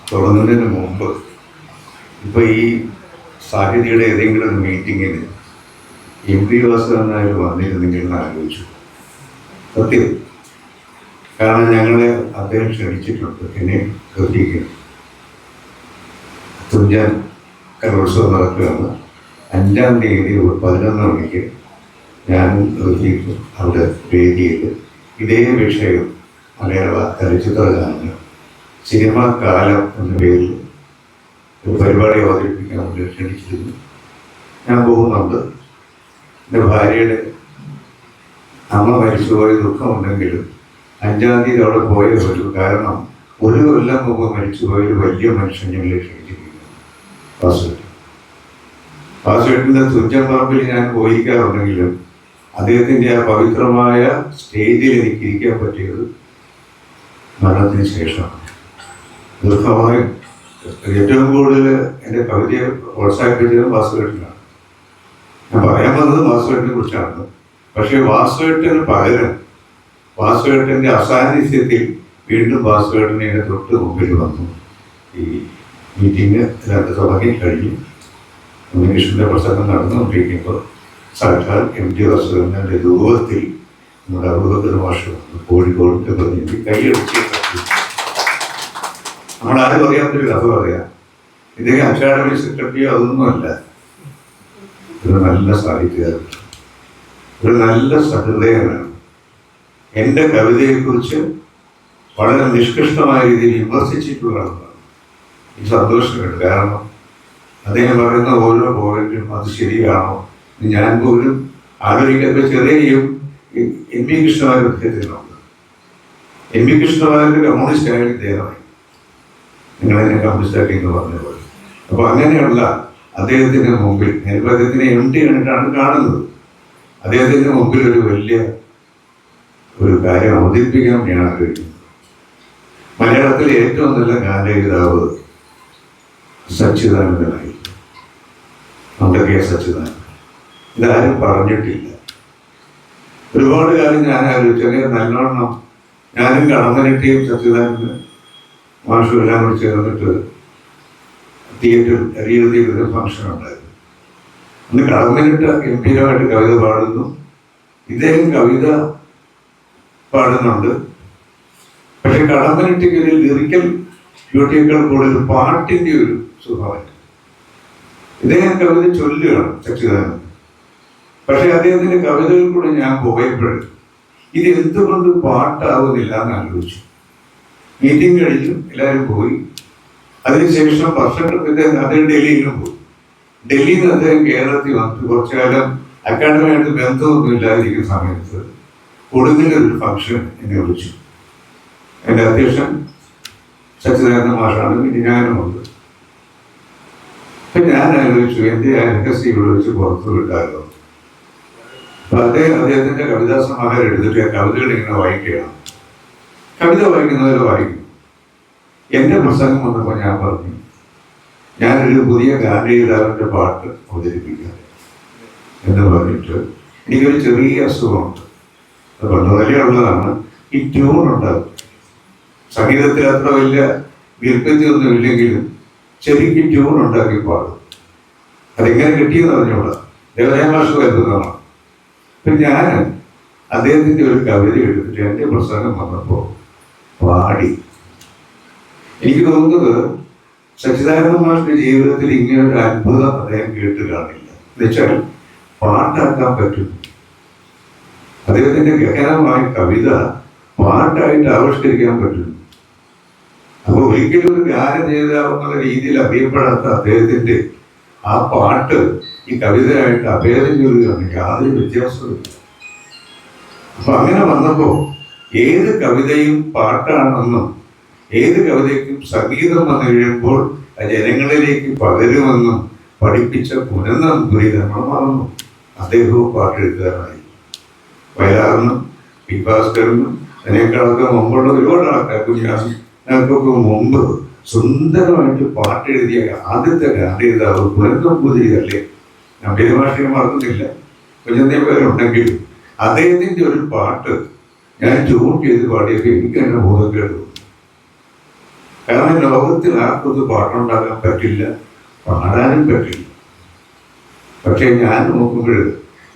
തുടങ്ങുന്നതിന് മുമ്പ് ഇപ്പോൾ ഈ സാഹിതിയുടെ ഏതെങ്കിലും ഒരു മീറ്റിങ്ങിന് MP വാസുദേവൻ നായർ വന്നിരുന്നെങ്കിൽ എന്ന് ആലോചിച്ചു. സത്യം. കാരണം ഞങ്ങളെ അദ്ദേഹം ക്ഷണിച്ചിട്ടുണ്ട്, എന്നെ ശ്രദ്ധിക്കുന്നു. തുഞ്ചൻ കലോത്സവം നടക്കുകയാണ്. 5-ാം തീയതി 11 മണിക്ക് ഞാൻ ശ്രദ്ധിക്കും അവിടെ വേദിയിൽ ഇതേ വിഷയം മലയാള ചലച്ചിത്ര ഗാനങ്ങൾ സിനിമാ കാലം എന്ന പേരിൽ ഒരു പരിപാടി അവതരിപ്പിക്കാൻ വേണ്ടി ക്ഷണിച്ചിരുന്നു. ഞാൻ പോകുന്നുണ്ട്. എൻ്റെ ഭാര്യയുടെ അമ്മ മരിച്ചുപോയ ദുഃഖമുണ്ടെങ്കിലും 5-ാം തീയതി അവിടെ പോയേ പറ്റൂ. കാരണം ഒരു കൊല്ലം മുമ്പ് മരിച്ചുപോയ ഒരു വലിയ മനുഷ്യൻ ഞങ്ങളെ ക്ഷണിച്ചിരിക്കുന്നു, വാസുവേട്ടൻ്റെ തുഞ്ചൻ പറമ്പിൽ ഞാൻ പോയിരിക്കാറുണ്ടെങ്കിലും അദ്ദേഹത്തിൻ്റെ ആ പവിത്രമായ സ്റ്റേജിൽ എനിക്ക് ഇരിക്കാൻ പറ്റിയത് മരണത്തിന് ശേഷമാണ്. ദുഃഖമായി ഏറ്റവും കൂടുതൽ എൻ്റെ കവിതയെ പ്രോത്സാഹിപ്പിച്ചത് വാസുവേട്ടനാണ്. ഞാൻ പറയാൻ വന്നത് വാസുവേട്ടനെ കുറിച്ചാണ്. പക്ഷേ വാസുവേട്ടന് പകരം വാസുവേട്ടൻ്റെ അസാന്നിധ്യത്തിൽ വീണ്ടും വാസുവേട്ടനെ എൻ്റെ തൊട്ട് മുമ്പിൽ വന്നു. ഈ മീറ്റിംഗ് തുടങ്ങി കഴിഞ്ഞു. ഉണ്ണികൃഷ്ണൻ്റെ പ്രസംഗം നടന്നുകൊണ്ടിരിക്കുമ്പോൾ സാക്ഷാൽ MT വാസുദേവൻ്റെ രൂപത്തിൽ നമ്മുടെ അബൂബക്കർ മാഷ് വന്നു. കോഴിക്കോടിൻ്റെ പ്രതിനിധി കൈയടിച്ച് നമ്മളാരും അറിയാത്തൊരു കഥ പറയാം. ഇദ്ദേഹം അക്കാഡമി സെക്രട്ടറിയോ അതൊന്നുമല്ല. ഒരു നല്ല സാഹിത്യകാരൻ, ഒരു നല്ല സഹൃദയനാണ്. എൻ്റെ കവിതയെക്കുറിച്ച് വളരെ നിഷ്കൃഷ്ടമായ രീതിയിൽ വിമർശിച്ചിട്ടുള്ളതാണ്. ഈ സന്തോഷമുണ്ട്. കാരണം അദ്ദേഹം പറയുന്ന ഓരോ പോയിന്റും അത് ശരിയാണോ ഞാൻ പോലും ആലോചിക്കാത്ത ചെറിയ MP കൃഷ്ണമാരുടെ അദ്ദേഹത്തിനുണ്ട്. MP കൃഷ്ണമാരുടെ കമ്മ്യൂണിസ്റ്റായ ഇദ്ദേഹമായി നിങ്ങളെന്നെ കമ്മ്യൂണിസ്റ്റാക്കി എന്ന് പറഞ്ഞ പോലെ. അപ്പോൾ അങ്ങനെയുള്ള അദ്ദേഹത്തിൻ്റെ മുമ്പിൽ ഞാനിപ്പോൾ അദ്ദേഹത്തിനെ MT ആയിട്ടാണ് കാണുന്നത്. അദ്ദേഹത്തിൻ്റെ മുമ്പിൽ ഒരു വലിയ ഒരു കാര്യം അവതരിപ്പിക്കാൻ ഞാൻ ആഗ്രഹിക്കുന്നു. മലയാളത്തിലെ ഏറ്റവും നല്ല ഗാനരചയിതാവ് സച്ചിദാനന്ദനായി, നമ്മുടെ K. സച്ചിദാനന്ദൻ. ഇതാരും പറഞ്ഞിട്ടില്ല. ഒരുപാട് കാലം ഞാൻ ആലോചിച്ചു. അല്ലെങ്കിൽ നല്ലോണം ഞാനും കടമ്പനിട്ടയും സച്ചിദാനന്ദൻ മാഷും എല്ലാം കൂടി ചേർന്നിട്ട് തിയേറ്ററിൽ എഴുതിയൊരു ഫംഗ്ഷൻ ഉണ്ടായിരുന്നു. അന്ന് കടമ്പനിട്ട ഗംഭീരമായിട്ട് കവിത പാടുന്നു, ഇദ്ദേഹം കവിത പാടുന്നുണ്ട്. പക്ഷെ കടമ്പനിട്ടയ്ക്ക് ഒരു ലിറിക്കൽ ബ്യൂട്ടിയേക്കാൾ കൂടുതൽ പാട്ടിൻ്റെ ഒരു സ്വഭാവം. ഇദ്ദേഹം കവിത ചൊല്ലുകയാണ് സച്ചിദാനന്ദൻ. പക്ഷെ അദ്ദേഹത്തിൻ്റെ കവിതകൾ കൂടെ ഞാൻ പോയപ്പോൾ ഇത് എന്തുകൊണ്ട് പാട്ടാവുന്നില്ല എന്ന് ആലോചിച്ചു. മീറ്റിംഗ് കഴിഞ്ഞു, എല്ലാവരും പോയി. അതിനുശേഷം വർഷങ്ങൾക്ക് അദ്ദേഹം ഡൽഹിയിലും പോയി. ഡൽഹിയിൽ നിന്ന് അദ്ദേഹം കേരളത്തിൽ വന്നിട്ട് കുറച്ചു കാലം അക്കാഡമിയായിട്ട് ബന്ധമൊന്നും ഇല്ലാതിരിക്കുന്ന സമയത്ത് കൊടുങ്ങല്ലൊരു ഫംഗ്ഷൻ എന്നെ വിളിച്ചു. എൻ്റെ അധ്യക്ഷൻ സച്ചിദാനന്ദ മാഷാണ്, പിന്നെ ഞാനുമുണ്ട്. അപ്പം ഞാൻ ആലോചിച്ചു എൻ്റെ രഹസ്യം ഇവിടെ വെച്ച് പുറത്തു വിട്ടാലോ. അപ്പം അദ്ദേഹത്തിൻ്റെ കവിതാ സമാഹാരം എടുത്തിട്ട് കവിതകൾ ഇങ്ങനെ വായിക്കുകയാണ്. കവിത വായിക്കുന്നവരെ വായിക്കും. എൻ്റെ പ്രസംഗം വന്നപ്പോൾ ഞാൻ പറഞ്ഞു, ഞാനൊരു പുതിയ ഗാനരചയിതാവിൻ്റെ പാട്ട് അവതരിപ്പിക്കാം എന്ന് പറഞ്ഞിട്ട് എനിക്കൊരു ചെറിയ അസുഖമുണ്ട്. അത് വളരെ ഉള്ളതാണ്. ഈ ട്യൂൺ ഉണ്ടാകും. സംഗീതത്തിൽ അത്ര വലിയ വിൽപ്പത്തിയൊന്നും ഇല്ലെങ്കിലും ശരിക്കും ട്യൂൺ ഉണ്ടാക്കി പാടും. അതെങ്ങനെ കിട്ടിയെന്ന് പറഞ്ഞുകൂടാ. ദേവരാമാഷ് വരുന്നതാണ്. അപ്പം ഞാൻ അദ്ദേഹത്തിൻ്റെ ഒരു കവിത എടുത്തിട്ട് എൻ്റെ പ്രസംഗം വന്നപ്പോൾ പാടി. എനിക്ക് തോന്നുന്നത് സച്ചിദാനന്ദ മാഷിന്റെ ജീവിതത്തിൽ ഇങ്ങനെ ഒരു അത്ഭുതം അദ്ദേഹം കേട്ട് കാണില്ല. എന്നുവെച്ചാൽ പാട്ടാക്കാൻ പറ്റും. അദ്ദേഹത്തിൻ്റെ ഗഹനമായ കവിത പാട്ടായിട്ട് ആവിഷ്കരിക്കാൻ പറ്റും. അപ്പോൾ ഒരിക്കലും ഒരു ഗാനം ചെയ്താവുന്ന രീതിയിൽ അറിയപ്പെടാത്ത അദ്ദേഹത്തിൻ്റെ ആ പാട്ട് ഈ കവിതയായിട്ട് അഭേദം ചെയ്യുകയാണ്. യാതൊരു വ്യത്യാസമില്ല. അപ്പൊ അങ്ങനെ വന്നപ്പോൾ ഏത് കവിതയും പാട്ടാണെന്നും ഏത് കവിതയ്ക്കും സംഗീതം വന്നു കഴിയുമ്പോൾ ജനങ്ങളിലേക്ക് പകരുമെന്നും പഠിപ്പിച്ച പുനർനമ്പൂരി നമ്മൾ മറന്നു. അദ്ദേഹവും പാട്ടെഴുതുകാരനായി. വയലാറിനും പി. ഭാസ്കരനും അതിനേക്കാളൊക്കെ മുമ്പുള്ള ഒരുപാട് ആൾക്കാർ, ഞങ്ങൾക്കൊക്കെ മുമ്പ് സുന്ദരമായിട്ട് പാട്ടെഴുതിയ ആദ്യത്തെ ഗാനരചയിതാവ് പുനർനമ്പൂതിരി അല്ലേ. ഞാൻ പേരുഭാഷയെ മറക്കുന്നില്ല, കുഞ്ഞന്തേ പേരുണ്ടെങ്കിലും അദ്ദേഹത്തിൻ്റെ ഒരു പാട്ട് ഞാൻ ട്യൂൺ ചെയ്ത് പാടിയൊക്കെ എനിക്ക് തന്നെ ബോധക്കേട്. കാരണം ലോകത്തിൽ ആർക്കൊന്നും പാട്ടുണ്ടാക്കാൻ പറ്റില്ല, പാടാനും പറ്റില്ല. പക്ഷെ ഞാൻ നോക്കുമ്പോൾ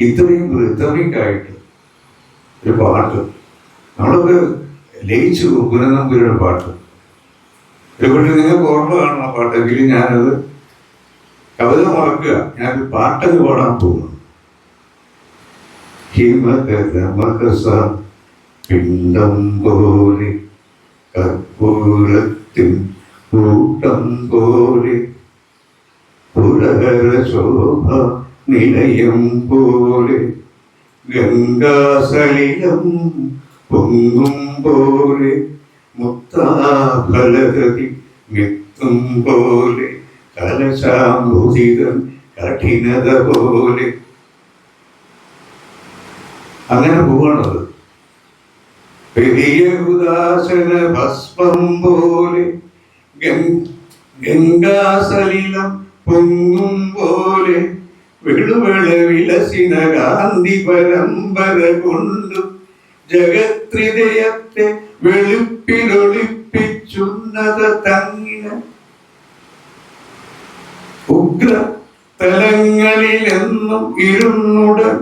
ഇത്രയും റിതമിക്കായിട്ട് ഒരു പാട്ട് നമ്മളൊക്കെ ലയിച്ചു ഗുരുനമ്പൂരിയുടെ പാട്ട്. ഒരുപക്ഷെ നിങ്ങൾക്ക് ഓർമ്മ കാണുന്ന പാട്ടെങ്കിൽ ഞാനത് കവിത മറക്കുക, ഞാനൊരു പാട്ടങ്ങ് പാടാൻ പോകുന്നു. ഹിമകരമഹസ പിണ്ഡം പോലെ കർപ്പൂരത്തിൻ കൂട്ടം പോലെ പുരഹര ശോഭ നിലയം പോലെ ഗംഗാസലിലം പൊങ്ങും പോലെ മുക്താഫലഗതി മിത്തും പോലെ കലശാംബുദിതം കഠിനത പോലെ അങ്ങനെ പോവാണത്. പെരിയ ഉദാസന ഭസ്മം പോലെ ഗംഗാസലിലം പൊങ്ങും പോലെ വിളുവിള വിലസിന ഗാന്ധി പരമ്പര കൊണ്ട് ജഗത്രിതയത്തെ വെളുപ്പിലൊളിപ്പിച്ചുന്നത തങ്ങിന ഉഗ്ര തലങ്ങളിലെന്നും ഇരുന്നുടൻ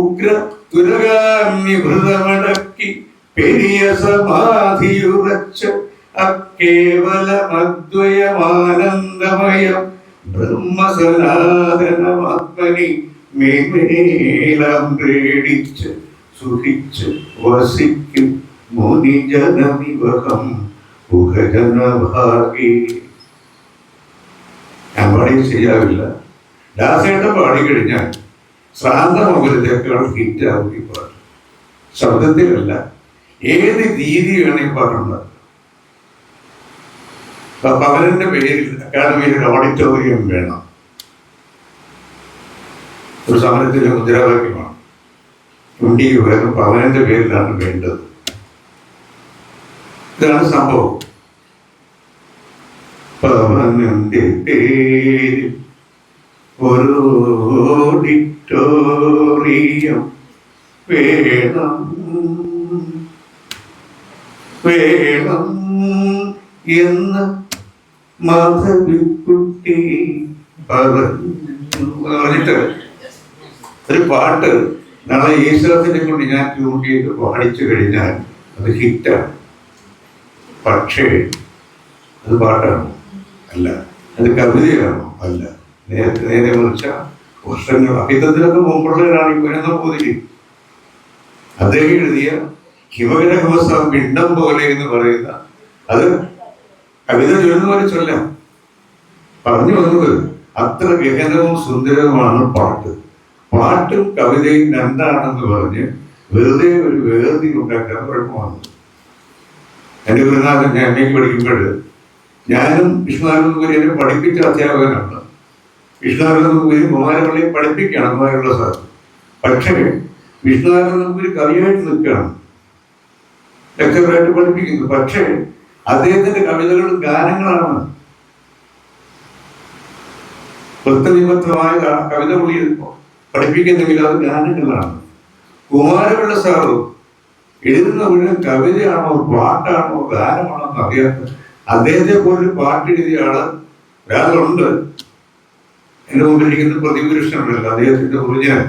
ഉഗ്ര തുരകാന്യഭൃതമടക്കി പെരിയ സമാധിയുറച്ച അക്കേവലമദ്വയമാനന്ദമയം ബ്രഹ്മസനാതനമാത്മനി മേമേലാം പേടിച്ച് സുഖിച്ച് വസിക്കും മുനിജനവിവഹം ഉഹജനഭാഗി. ഞാൻ പാടി ശരിയാവില്ല. ദാസേട്ടൻ പാടിക്കഴിഞ്ഞാൽ ശ്രാന്തമൗലത്തേക്കാൾ ഹിറ്റാവും ഈ പാട്ട്. ശബ്ദത്തിലല്ല, ഏത് രീതി വേണേ പാട്ടുണ്ടാകും. പവനന്റെ പേരിൽ അക്കാദമിയിൽ ഒരു ഓഡിറ്റോറിയം വേണം, ഒരു സമരത്തിലെ മുദ്രാവാക്യമാണ്. ചുണ്ടി വേണം, പവനന്റെ പേരിലാണ് വേണ്ടത്. ഇതാണ് സംഭവം. പവനന്റെ പേരിൽ ഒരു ഓഡിറ്റോറിയം വേണം വേണം എന്ന് മാധവിക്കുട്ടി പറഞ്ഞിട്ട് ഒരു പാട്ട് നാളെ ഈശ്വരത്തിനെ കൊണ്ട് ഞാൻ ട്യൂൺ ചെയ്ത് പാടിച്ചു കഴിഞ്ഞാൽ അത് ഹിറ്റാണ്. പക്ഷേ അത് പാട്ടാണോ? അല്ല. അത് കവിതയാണോ? അല്ല. നേരെ മറിച്ച വർഷങ്ങൾ അഹിതത്തിനൊക്കെ മുമ്പുള്ളവരാണ് ഈ വരുന്ന പോതിരി. അദ്ദേഹം എഴുതിയ ഹിമകരഹവസ പിണ്ഡം പോലെ എന്ന് പറയുന്ന അത് കവിത ചൊല്ലുന്ന പോലെ ചൊല്ലാം. പറഞ്ഞു വന്നത് അത്ര ഗഹനവും സുന്ദരവുമാണ് പാട്ട്. പാട്ടും കവിതയും രണ്ടാണെന്ന് പറഞ്ഞ് വെറുതെ ഒരു വേർതി ഉണ്ടാക്കാൻ കുഴപ്പമാണ്. എൻ്റെ ഗുരുനാഥൻ ഞാൻ എന്നെ പഠിക്കുമ്പോൾ ഞാനും വിഷ്ണുനാഥൻ എന്നെ പഠിപ്പിച്ച അധ്യാപകനാണ്. വിഷ്ണുനാഥൻ നമ്പൂതിരി കുമാരപള്ളിയെ പഠിപ്പിക്കുകയാണ്, കുമാരയുള്ള സാർ. പക്ഷേ വിഷ്ണുനാഥൻ നമ്പൂതിരി കവിയായിട്ട് നിൽക്കുകയാണ്, ലെക്ചറായിട്ട് പഠിപ്പിക്കുന്നു. പക്ഷേ അദ്ദേഹത്തിന്റെ കവിതകളും ഗാനങ്ങളാണ്. വൃത്തനിബദ്ധമായ കവിത കൂടി പഠിപ്പിക്കുന്നെങ്കിൽ അത് ഗാനങ്ങളാണ്. കുമാരപിള്ള സാറ് എഴുതുന്ന മുഴുവൻ കവിതയാണോ പാട്ടാണോ ഗാനമാണോ എന്ന് അറിയാത്ത അദ്ദേഹത്തെ പോലെ പാട്ടെഴുതിയ ആള് ഒരാളുണ്ട്. എന്റെ മുമ്പിലിരിക്കുന്ന പ്രതിപുരുഷനല്ല, അദ്ദേഹത്തിന്റെ ഒറിജിനൽ.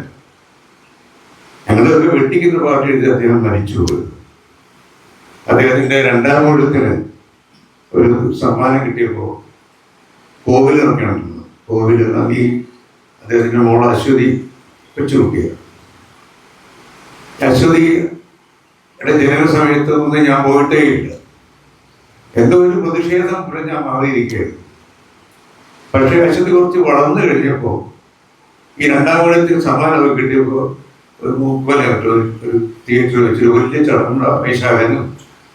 ഞങ്ങളൊക്കെ വെട്ടിക്കുന്ന പാട്ട് എഴുതി അദ്ദേഹം മരിച്ചുപോയി. അദ്ദേഹത്തിന്റെ രണ്ടാം ഊഴത്തിന് ഒരു സമ്മാനം കിട്ടിയപ്പോൾ കോവിൽ ഇറക്കിയിട്ടുണ്ടെന്ന്. കോവിൽ നന്ദി അദ്ദേഹത്തിന്റെ മോള് അശ്വതി വെച്ചു നോക്കിയ. അശ്വതിയുടെ ജനന സമയത്ത് ഒന്നും ഞാൻ പോയിട്ടേ ഇല്ല. എന്തോ ഒരു പ്രതിഷേധം ഞാൻ മാറിയിരിക്കുകയായിരുന്നു. പക്ഷേ അശ്വതി കുറച്ച് വളർന്നു കഴിഞ്ഞപ്പോൾ ഈ രണ്ടാം ഊഴത്തിന് സമ്മാനമൊക്കെ കിട്ടിയപ്പോൾ ഒരു ഒരു തിയേറ്ററിൽ വെച്ച് വലിയ ചടങ്ങുണ്ട്. വൈശാഖനും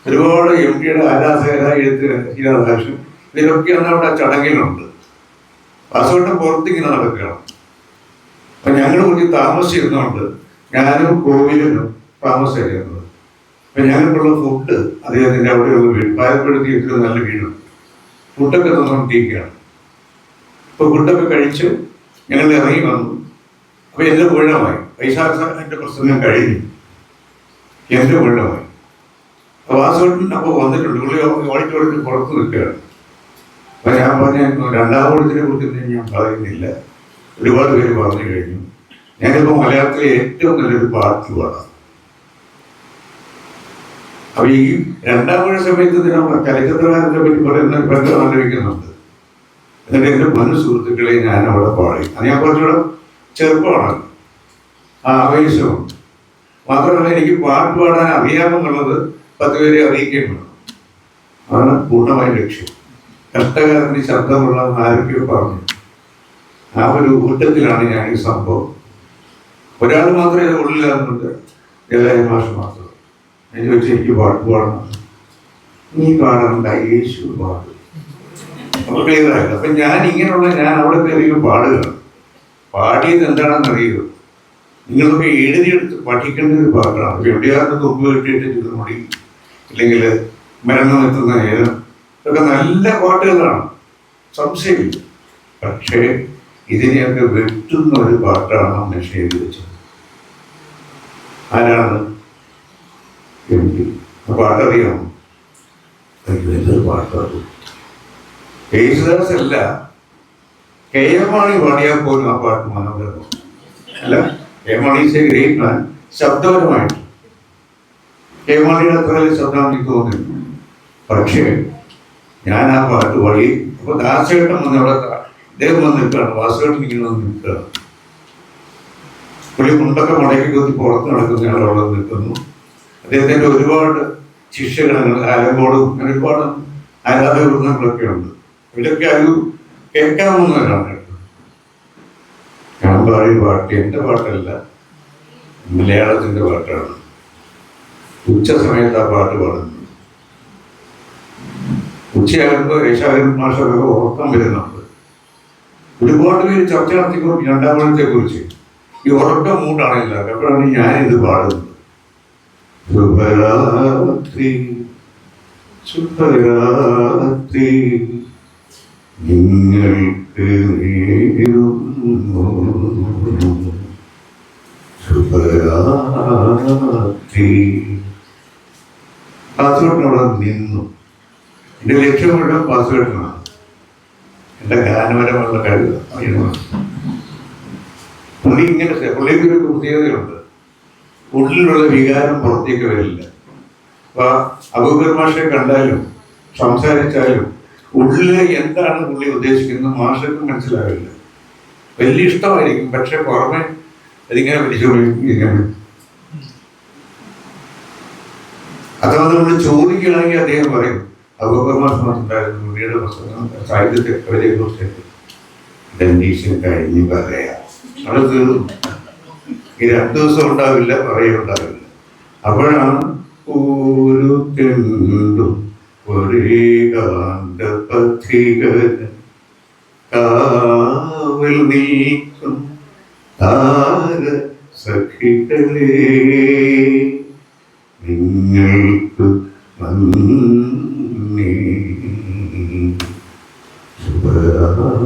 ഒരുപാട് എം ടിയുടെ ആരാധകരായ എഴുത്തുകാരൻ ഇതിലൊക്കെയാണ് അവിടെ ചടങ്ങിലുണ്ട്. വാസവട്ടം പുറത്തിങ്ങനെ നടക്കുകയാണ്. അപ്പൊ ഞങ്ങൾ കുറച്ച് താമസിച്ചിരുന്നോണ്ട് ഞാനും കോവിലിനും താമസിച്ചിരുന്നത്. അപ്പൊ ഞങ്ങൾക്കുള്ള ഫുഡ് അദ്ദേഹത്തിന്റെ അവിടെ ഒരു വീട് പാലപ്പെടുത്തി ഏറ്റവും നല്ല വീടും ഫുഡൊക്കെ തന്നുകൊണ്ടിരിക്കുകയാണ്. അപ്പൊ ഫുഡൊക്കെ കഴിച്ച് ഞങ്ങൾ ഇറങ്ങി വന്നു. അപ്പൊ എന്റെ ഊഴമായി. വൈശാഖന്റെ പ്രസംഗം കഴിഞ്ഞു, എന്റെ ഊഴമായി. വാസവട്ടൻ അപ്പോൾ വന്നിട്ടുണ്ട്. പുള്ളി ഓഡിറ്റോറിയത്തിൽ പുറത്ത് നിൽക്കുകയാണ്. അപ്പൊ ഞാൻ പറഞ്ഞ രണ്ടാമൂഴത്തിനെ കുറിച്ചൊന്നും ഞാൻ പറയുന്നില്ല, ഒരുപാട് പേര് പറഞ്ഞു കഴിഞ്ഞു. ഞാനിപ്പോ മലയാളത്തിലെ ഏറ്റവും നല്ലൊരു പാട്ട് പാടാം. അപ്പൊ ഈ രണ്ടാമൂഴ സമയത്ത് നമ്മുടെ ചലച്ചിത്രകാരനെ പറ്റി പറയുന്ന ബന്ധം ആലോചിക്കുന്നുണ്ട്. എന്നിട്ട് എൻ്റെ മുൻ സുഹൃത്തുക്കളെ ഞാൻ അവിടെ പാടി. അത് ഞാൻ കുറച്ചുകൂടെ ചെറുപ്പമാണ്, ആ ആവേശവും. മാത്രമല്ല എനിക്ക് പാട്ട് പാടാൻ അറിയാമെന്നുള്ളത് 10 പേരെ അറിയിക്കുകയും വേണം. അതാണ് പൂർണ്ണമായ ലക്ഷ്യം. കഷ്ടകാരൻ്റെ ശബ്ദമുള്ള ആരൊക്കെയോ പറഞ്ഞു. ആ ഒരു ഊറ്റത്തിലാണ് ഞാൻ ഈ സംഭവം. ഒരാൾ മാത്രമേ ഉള്ളിലാകുന്നുണ്ട്, ജയലയ മാഷ് മാത്രം. ഞാൻ ചോദിച്ചു, എനിക്ക് പാട്ട് പാടണം. നീ പാടണ്ട, യേശു പാടും. അപ്പൊ ക്ലിയർ ആയില്ല. അപ്പൊ ഞാൻ അവിടെ കയറിയും പാടുകയാണ്. പാടിയത് എന്താണെന്ന് അറിയുമോ? നിങ്ങളൊക്കെ എഴുതിയെടുത്ത് പഠിക്കേണ്ട ഒരു പാട്ടാണ്. എവിടെയാണെന്ന് തുമ്പ് കിട്ടിയിട്ട് ചുരുമുടി, ഇല്ലെങ്കിൽ മരണം എത്തുന്ന നേരം, ഇതൊക്കെ നല്ല പാട്ടുകളാണ്, സംശയമില്ല. പക്ഷേ ഇതിനെയൊക്കെ വെട്ടുന്ന ഒരു പാട്ടാണ് മനുഷ്യ എഴുതി വെച്ചത്. ആരാണ്? എനിക്ക് ആ പാട്ടറിയാമോ? എന്തൊരു പാട്ടറിയും. യേശുദാസ് അല്ല, KM മാണി പാടിയാൽ പോലും ആ പാട്ട് മനോഹരമാണ്. അല്ല, KM Mani is a great man. ശബ്ദപരമായിട്ട് KM മാണിയുടെ അത്ര വലിയ ശബ്ദം എനിക്ക് തോന്നുന്നു. പക്ഷേ ഞാൻ ആ പാട്ട് പാടി. അപ്പൊ ദാസേട്ടൻ വന്ന് അവിടെ, അദ്ദേഹം വന്ന് നിൽക്കുകയാണ്, വാസുവേട്ടൻ ഇങ്ങനെ വന്ന് നിൽക്കുകയാണ്. പുള്ളി മുണ്ടൊക്കെ മടക്കി കൊത്തി പുറത്ത് നടക്കുന്ന അവിടെ നിൽക്കുന്നു. അദ്ദേഹത്തിൻ്റെ ഒരുപാട് ശിഷ്യഗണങ്ങൾ, ആലങ്കോടും അങ്ങനെ ഒരുപാട് ആരാധക വൃന്ദങ്ങളൊക്കെ ഉണ്ട്. ഇവരൊക്കെ അത് കേൾക്കാവുന്നവരാണ്. ഞാൻ പാടിയ പാട്ട് എൻ്റെ പാട്ടല്ല, മലയാളത്തിൻ്റെ പാട്ടാണ്. ഉച്ച സമയത്ത് ആ പാട്ട് പാടുന്നത്. ഉച്ചയാകുമ്പോൾ യേശാകരൻ മാഷൊക്കെ ഉറക്കം വരുന്നുണ്ട്. ഒരുപാട് പേര് ചർച്ച നടത്തിക്കൊണ്ട് രണ്ടാമത്തെ കുറിച്ച് ഈ ഉറക്കം മൂട്ടാണ് എല്ലാവരും. അപ്പോഴാണ് ഞാനിത് പാടുന്നത്. ശുഭരാത്രി ശുഭരാത്രി നിങ്ങൾക്ക് നേരുന്നു ശുഭരാത്രി. പാസ്വേഡിനവിടെ നിന്നു. എൻ്റെ ലക്ഷ്യം മുഴുവൻ പാസ്വേഡിനാണ്. എൻ്റെ ഗാനപരമുള്ള കഴിവ് പുള്ളി ഇങ്ങനെ, പുള്ളിക്കൊരു പ്രത്യേകതയുണ്ട്, ഉള്ളിലുള്ള വികാരം പുറത്തേക്ക് വരില്ല. അപ്പൊ അബൂബക്കർ മാഷെ കണ്ടാലും സംസാരിച്ചാലും ഉള്ളിൽ എന്താണ് പുള്ളി ഉദ്ദേശിക്കുന്നത് മാഷക്ക് മനസ്സിലാവില്ല. വലിയ ഇഷ്ടമായിരിക്കും, പക്ഷെ പുറമെ അതിങ്ങനെ പിടിച്ചുകൊണ്ടിരിക്കും. അഥവാ നമ്മൾ ചോദിക്കുകയാണെങ്കിൽ അദ്ദേഹം പറയും, അബൂബക്കർ മാഷ് ഉണ്ടായിരുന്നു പുള്ളിയുടെ പുസ്തകം സാഹിത്യത്തെ കവിതയെ കുറിച്ചൊക്കെ ഡെന്റീഷൻ കഴിഞ്ഞ് പറയാം. അവിടെ തീർന്നു. ഈ 2 ദിവസം ഉണ്ടാവില്ല, പറയുണ്ടാവില്ല. അപ്പോഴാണ് ഒരു തെണ്ടും ഒരേ കാന്ത പത്രികൻ കാവൽ നീക്കും താര സഖികളെ നിങ്ങൾക്ക് നന്ദി.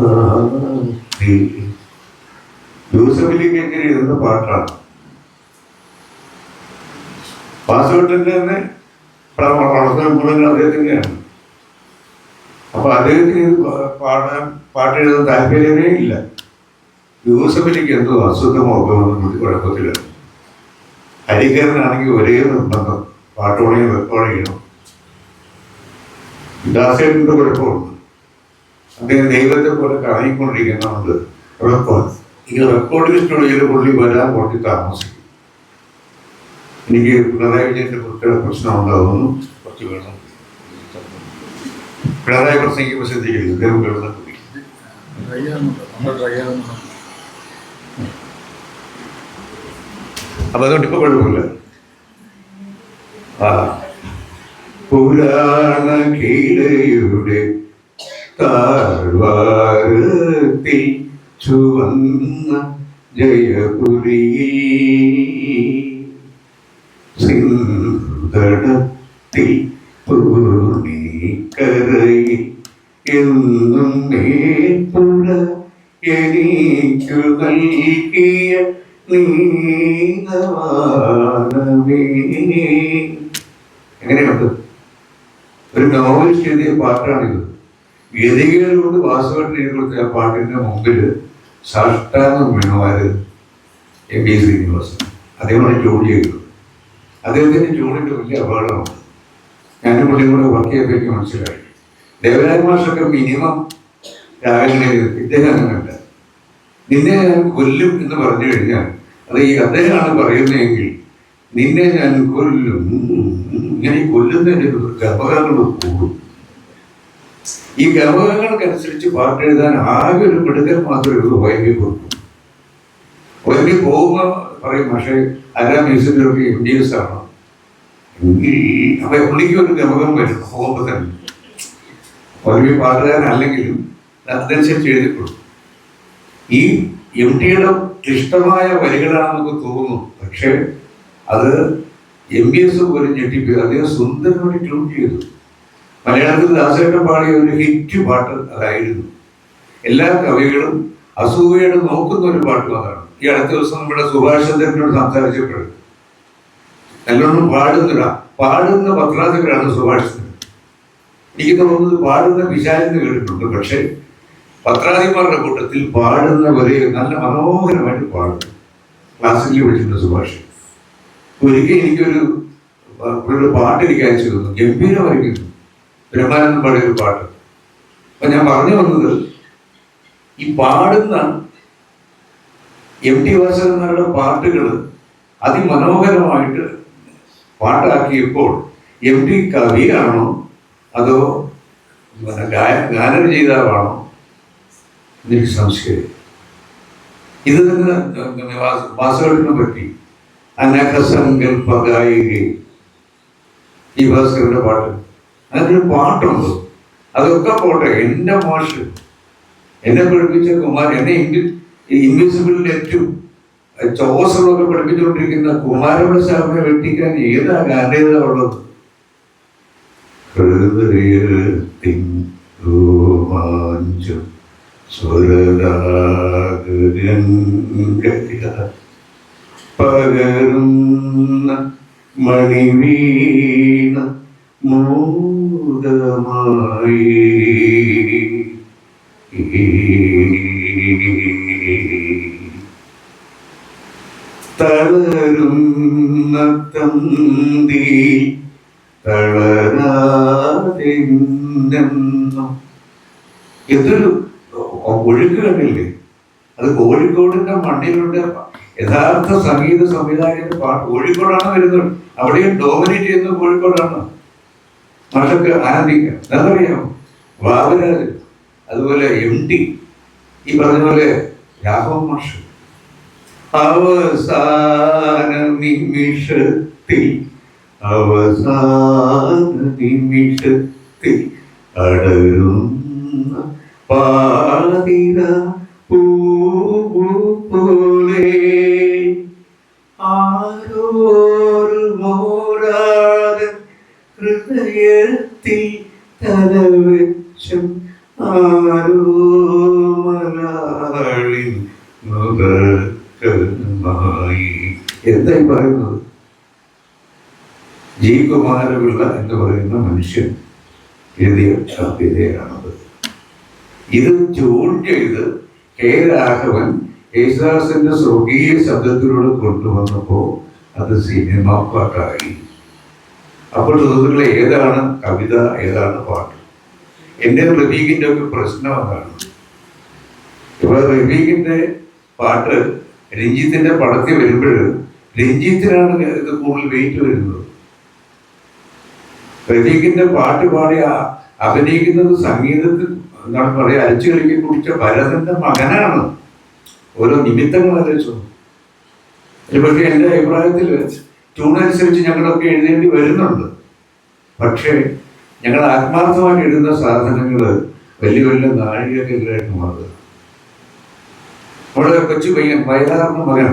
ശുഭരാത്രി. യൂസഫലിക്ക് എങ്ങനെ എഴുതുന്ന പാട്ടാണ്. പാസ്വേട്ടിന്റെ തന്നെ വളർത്തുന്ന ഗുണങ്ങൾ അദ്ദേഹത്തിൻ്റെയാണ്. അപ്പൊ അദ്ദേഹത്തിന് ഇത് പാട്ട് എഴുതാൻ താല്പര്യമേ ഇല്ല. യൂസഫലിക്ക് എന്തോ അസുഖമോ ഒക്കെ വന്ന് കുഴപ്പത്തിലാണ്. ഹരികരനാണെങ്കിൽ ഒരേ നിർബന്ധം, പാട്ടോണിയും റെക്കോർഡ് ചെയ്യണം. ദാസേട്ടൻ്റെ കുഴപ്പമുണ്ട്, അദ്ദേഹം ദൈവത്തെ പോലെ കറങ്ങിക്കൊണ്ടിരിക്കുന്നതുകൊണ്ട് ഈ റെക്കോർഡിംഗ് സ്റ്റുഡിയോയിൽ പുള്ളി വരാൻ വേണ്ടി താമസിക്കും. എനിക്ക് പിണറായി വിജയന്റെ കുറിച്ചുള്ള പ്രശ്നം ഉണ്ടാകുന്നു, കുറച്ച് വേണം. പിണറായി പ്രസംഗിക്കുമ്പോൾ ശ്രദ്ധിക്കരുത്, അദ്ദേഹം വെള്ളം കുടിക്കും. അപ്പൊ അതുകൊണ്ട് ഇപ്പൊ കുഴപ്പമില്ല. പുരാണ കീലയുടെ താഴ്വാരത്തിൽ ചുവന്ന ജയപുരിയിൽ സിന്ധടത്തിൽ പൂർണിക്കരയിൽ എന്നും മേൽപ്പുഴ എനിക്കു നൽകിയ നീലവാനമേ. എങ്ങനെയുണ്ട്? ഒരു നോവലിസ്റ്റ് എഴുതിയ പാട്ടാണിത്. ഗതികേട് കൊണ്ട് വാസുവേട്ടൻ എഴുതി കൊടുത്ത ആ പാട്ടിന്റെ മുമ്പിൽ സാഷ്ടാംഗം വീണുമാര് എം പി ശ്രീനിവാസൻ. അദ്ദേഹമാണ് ജോലി ചെയ്തത്. അദ്ദേഹത്തിന്റെ ജോലിയുടെ വലിയ അപകടമാണ്. ഞാനും പുള്ളിയും കൂടെ വർക്ക് ചെയ്തപ്പോഴേക്ക് മനസ്സിലായി. ദേവരാജ മാഷൊക്കെ മിനിമം രാവിലെ ഇദ്ദേഹം അങ്ങനെയല്ല. നിന്നെ ഞാൻ കൊല്ലും എന്ന് പറഞ്ഞു കഴിഞ്ഞാൽ അത് ഈ അദ്ദേഹമാണ് പറയുന്നതെങ്കിൽ നിന്നെ ഞാൻ കൊല്ലും, ഇങ്ങനെ കൊല്ലുന്നതിൻ്റെ ഗർഭകങ്ങൾ കൂടും. ഈ ഗർഭകങ്ങൾക്കനുസരിച്ച് പാട്ട് എഴുതാൻ ആകെ ഒരു മിടുക്കൽ മാത്രമേ ഉള്ളൂ. വൈകി കൊടുക്കും. വൈകി പോകുമ്പോൾ പറയും പക്ഷേ ആരാ മ്യൂസിക്കിലൊക്കെ MDS ആണ്. അപ്പൊ പുള്ളിക്ക് ഒരു ഗമകം വരും പോകുമ്പോൾ തന്നെ. വൈകി പാട്ടുകാരനല്ലെങ്കിലും അതനുസരിച്ച് എഴുതിക്കൊടുക്കും. ഈ MTയുടെ ക്ലിഷ്ടമായ വരികളാണെന്നൊക്കെ തോന്നുന്നു. പക്ഷേ അത് MBS പോലും ഞെട്ടിപ്പോയി. അദ്ദേഹം സുന്ദരമായി ട്യൂൺ ചെയ്തു. മലയാളത്തിൽ ദാസേട്ടൻ പാടിയ ഒരു ഹിറ്റ് പാട്ട് അതായിരുന്നു. എല്ലാ കവികളും അസൂയയുടെ നോക്കുന്ന ഒരു പാട്ടും അതാണ്. ഈ അടുത്ത ദിവസം നമ്മുടെ സുഭാഷ് ചന്ദ്രനോട് സംസാരിച്ചപ്പോൾ നല്ലോണം പാടുന്ന പത്രാധിപരാണ് സുഭാഷ് ചന്ദ്രൻ. എനിക്ക് തോന്നുന്നത് പാടുന്ന വിശാലെന്ന് കേട്ടിട്ടുണ്ട്. പക്ഷേ പത്രാധിപരുടെ കൂട്ടത്തിൽ പാടുന്നവരെ നല്ല മനോഹരമായിട്ട് പാടും. ക്ലാസ്സിൽ വിളിച്ചിട്ടുണ്ട് സുഭാഷ്. ഒരിക്കൽ എനിക്കൊരു പാട്ട് എനിക്ക് അയച്ചു തന്നു. ഗംഭീരമായിരിക്കുന്നു. ബ്രഹ്മാനന്ദൻ പാടിയൊരു പാട്ട്. അപ്പൊ ഞാൻ പറഞ്ഞു വന്നത് ഈ പാടുന്ന MT വാസുദേവനാരുടെ പാട്ടുകൾ അതിമനോഹരമായിട്ട് പാട്ടാക്കിയപ്പോൾ MT കവിയാണോ അതോ ഗാനരചയിതാവാണോ എനിക്ക് സംശയം. ഇത് തന്നെ വാസുദേവനെ പറ്റി അനഘസങ്കൽപ്പ ഗായിക ഈ ഭാസ്കരന്റെ പാട്ട്, അതിനൊരു പാട്ടുണ്ട്. അതൊക്കെ പോട്ടെ, എൻ്റെ മാഷ് എന്നെ പഠിപ്പിച്ച കുമാരൻ, എന്നെ ഇൻവിസിബിളിൽ ഏറ്റവും ചോസറൊക്കെ പഠിപ്പിച്ചുകൊണ്ടിരിക്കുന്ന കുമാരപിള്ള സാറിനെ വെട്ടിക്കാൻ ഏതാ ഗാനേതാ ഉള്ളത്? ഹൃദയത്തിൻ രോമാഞ്ചം പകരുന്ന മണിവീണ മോദമായി തളരുന്ന തന്തി തളരാതെന്നും ഇതൊരു ഒഴുക്ക് കണ്ടില്ലേ? അത് കോഴിക്കോടിന്റെ മണ്ണിലുണ്ട്. യഥാർത്ഥ സംഗീത സംവിധായകന്റെ പാട്ട് കോഴിക്കോടാണ് വരുന്നത്. അവിടെയും ഡോമിനേറ്റ് ചെയ്യുന്നത് കോഴിക്കോടാണ്. മാഷൊക്കെ ആനന്ദിക്കാം. അതറിയാമോ? ബാബുരാജ്, അതുപോലെ MT, ഈ പറഞ്ഞ പോലെ രാഘവ മാഷ്. അവസാന നിമിഷത്തിൽ അടരുന്ന പാതിര പോലെ ആരോരുമോരാതെ ഹൃദയത്തിൽ തലവെച്ചും ആരോ മലയാളിൽ നുകർക്കമായി. എന്തായി പറയുന്നത്? ജി കുമാരപിള്ള എന്ന് പറയുന്ന മനുഷ്യൻ എഴുതിയ കവിതയാണത്. ഇത് ട്യൂൺ ചെയ്ത് കെ രാഘവൻ യേശുദാസിന്റെ സ്വർഗീയ ശബ്ദത്തിലൂടെ കൊണ്ടുവന്നപ്പോ അത് സിനിമ പാട്ടായി. അപ്പോൾ സുഹൃത്തുക്കളെ, ഏതാണ് കവിത, ഏതാണ് പാട്ട്? എൻ്റെ റഫീഖിന്റെ ഒക്കെ പ്രശ്നം അതാണ്. ഇപ്പൊ റഫീഖിന്റെ പാട്ട് രഞ്ജിത്തിന്റെ പടത്തിൽ വരുമ്പോൾ രഞ്ജിത്തിനാണ് ഇത് കൂടുതൽ വെയിറ്റ് വരുന്നത്. റഫീഖിന്റെ പാട്ട് പാടി അഭിനയിക്കുന്നത് സംഗീതത്തിൽ എന്താണ് പറയാ അരച്ചു കളിക്ക് കുറിച്ച ഭരതന്റെ മകനാണ്. ഓരോ നിമിത്തങ്ങൾ ആലോചിച്ചു. പക്ഷേ എൻ്റെ അഭിപ്രായത്തിൽ ട്യൂണനുസരിച്ച് ഞങ്ങളൊക്കെ എഴുതേണ്ടി വരുന്നുണ്ട്. പക്ഷേ ഞങ്ങൾ ആത്മാർത്ഥമായിട്ട് എഴുതുന്ന സാധനങ്ങൾ വലിയ വലിയ നാഴികക്കല്ലായിട്ട് മാറുക. നമ്മുടെ കൊച്ചു പയ്യൻ വയലാറിന്റെ മകൻ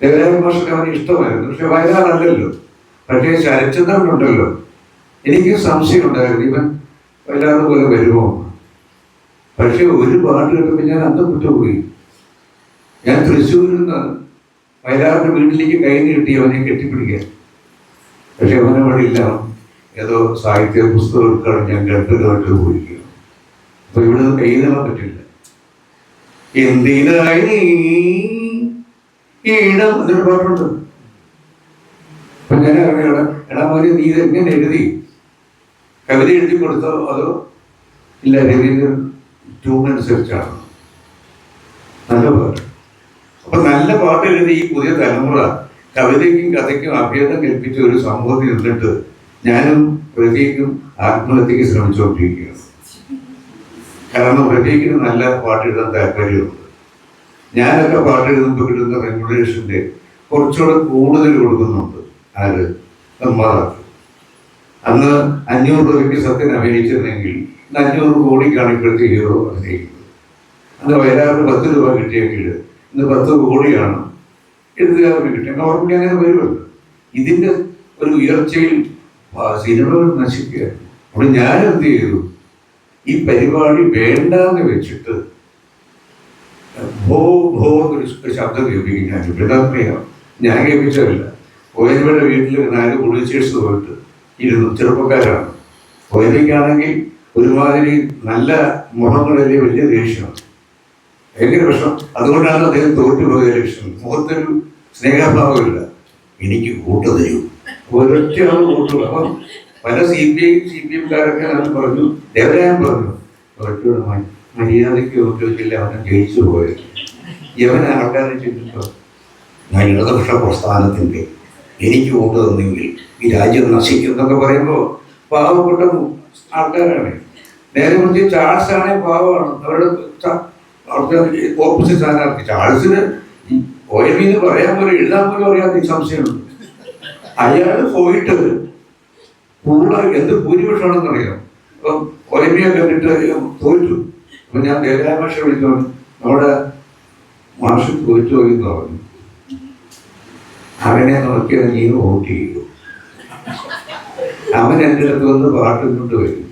ദേവരാജ മാഷൊക്കെ അവന് ഇഷ്ടമായിരുന്നു. പക്ഷെ വയലാറല്ലല്ലോ. പക്ഷേ ശരത്ചന്ദ്രനുണ്ടല്ലോ, എനിക്ക് സംശയം ഉണ്ടായിരുന്നു ഇവൻ വയലാറ് പോലെ വരുമോ. പക്ഷെ ഒരു പാട്ട് കേട്ടപ്പോൾ ഞാൻ അന്തം വിട്ടുപോയി. ഞാൻ തൃശ്ശൂരിൽ നിന്ന് വയലാറിന്റെ വീട്ടിലേക്ക് കൈ നീട്ടി അവനെ കെട്ടിപ്പിടിക്കാൻ. പക്ഷെ അവനെ വഴിയില്ല. ഏതോ സാഹിത്യ പുസ്തകം ഞാൻ കേട്ട് പോയിരിക്കുന്നു. അപ്പൊ ഇവിടെ നിന്ന് കൈ നീളാൻ പറ്റില്ല. എന്തിനായി ഈണം എന്നൊരു പാട്ടുണ്ട്. അപ്പൊ ഞാൻ അറിയണം, എടാ മോനെ നീ ഇത് എങ്ങനെ എഴുതി? കവിത എഴുതി കൊടുത്തോ അതോ ഇല്ല രവീന്ദ്രൻ ട്യൂണനുസരിച്ചാണ്? നല്ല പാട്ട്. അപ്പൊ നല്ല പാട്ട് എഴുതി ഈ പുതിയ തലമുറ കവിതയ്ക്കും കഥയ്ക്കും അഭേദം കൽപ്പിച്ച ഒരു സമൂഹത്തിൽ നിന്നിട്ട് ഞാനും പ്രതീക്കും ആത്മഹത്യക്ക് ശ്രമിച്ചുകൊണ്ടിരിക്കുകയാണ്. കാരണം പ്രതീക്കിന് നല്ല പാട്ട് എഴുതാൻ താല്പര്യമുണ്ട്. ഞാനൊക്കെ പാട്ട് എഴുതുമ്പോൾ കിട്ടുന്ന റെഗുലേഷന്റെ കുറച്ചുകൂടെ കൂടുതൽ കൊടുക്കുന്നുണ്ട്. ആര്? നിർമ്മാതാക്കൾ. അന്ന് 500 രൂപയ്ക്ക് സത്യൻ അഭിനയിച്ചിരുന്നെങ്കിൽ 500 കോടിക്കാണ് ഇപ്പോഴത്തെ ഹീറോ അഭിനയിക്കുന്നത്. അന്ന് വയലാറിന് 10 രൂപ കിട്ടിയെങ്കിൽ ഇന്ന് 10 കോടിയാണ് എഴുതുകാർക്ക് കിട്ടിയ. നോർമലി അങ്ങനെ വരുമല്ലോ. ഇതിന്റെ ഒരു ഉയർച്ചയിൽ സിനിമകൾ നശിക്കുകയായിരുന്നു. അപ്പോൾ ഞാൻ എന്ത് ചെയ്തു? ഈ പരിപാടി വേണ്ടാന്ന് വെച്ചിട്ട് ഭോ ഭോ ഒരു ശബ്ദം കേൾപ്പിക്കും. ഞാൻ എന്താ ഞാൻ കേൾപ്പിച്ചതല്ല. ONVയുടെ വീട്ടിൽ 4 പ്രൊഡ്യൂസേഴ്സ് പോയിട്ട് ഇരുന്നു. ചെറുപ്പക്കാരാണ്. ONVക്കാണെങ്കിൽ ഒരുമാതിരി നല്ല മുഖങ്ങളിലെ വലിയ ദേഷ്യമാണ്, ഭയങ്കര വിഷം. അതുകൊണ്ടാണ് അദ്ദേഹം തോറ്റുപോയ ഇലക്ഷൻ. മുഖത്തൊരു സ്നേഹഭാവമില്ല. എനിക്ക് വോട്ട് തരൂ, ഒരൊറ്റ ആൾ വോട്ട്. അപ്പം പല CPM-കാരൊക്കെ പറഞ്ഞു, ദേവരായൻ പറഞ്ഞു, മര്യാദയ്ക്ക് വോട്ട് വെച്ചില്ല, അവനെ ജയിച്ചു പോയത്. യവനെ ആൾക്കാരെ ചിന്തിച്ചോ, ഞാൻ ഇടതുപക്ഷ പ്രസ്ഥാനത്തിൻ്റെ എനിക്ക് വോട്ട് തന്നെങ്കിൽ ഈ രാജ്യം നശിക്കും എന്നൊക്കെ പറയുമ്പോൾ പാവപ്പെട്ട ആൾക്കാരാണ്. നേരെ മറിച്ച് ചാൾസ് ആണെങ്കിൽ പാവമാണ്. അവരുടെ ഓപ്പോസിറ്റ് സ്ഥാനാർത്ഥി ചാൾസിന് ONV എന്ന് പറയാൻ പോലും എഴുതാൻ പോലും അറിയാത്ത ഈ സംശയമുണ്ട്. അയാൾ പോയിട്ട് എന്ത് ഭൂരിപക്ഷമാണെന്ന് അറിയാം. അപ്പം ONV കണ്ടിട്ട് തോറ്റു. അപ്പൊ ഞാൻ ദേവരായ മാഷ വിളിച്ചോണ്ട് നമ്മുടെ മാഷ് തോറ്റു പോയി എന്ന് പറഞ്ഞു. അവനെ നോക്കിയാൽ നീ വോട്ട് ചെയ്യൂ. അവൻ എൻ്റെ അടുത്ത് വന്ന് പാട്ട് കൊണ്ട് വരും.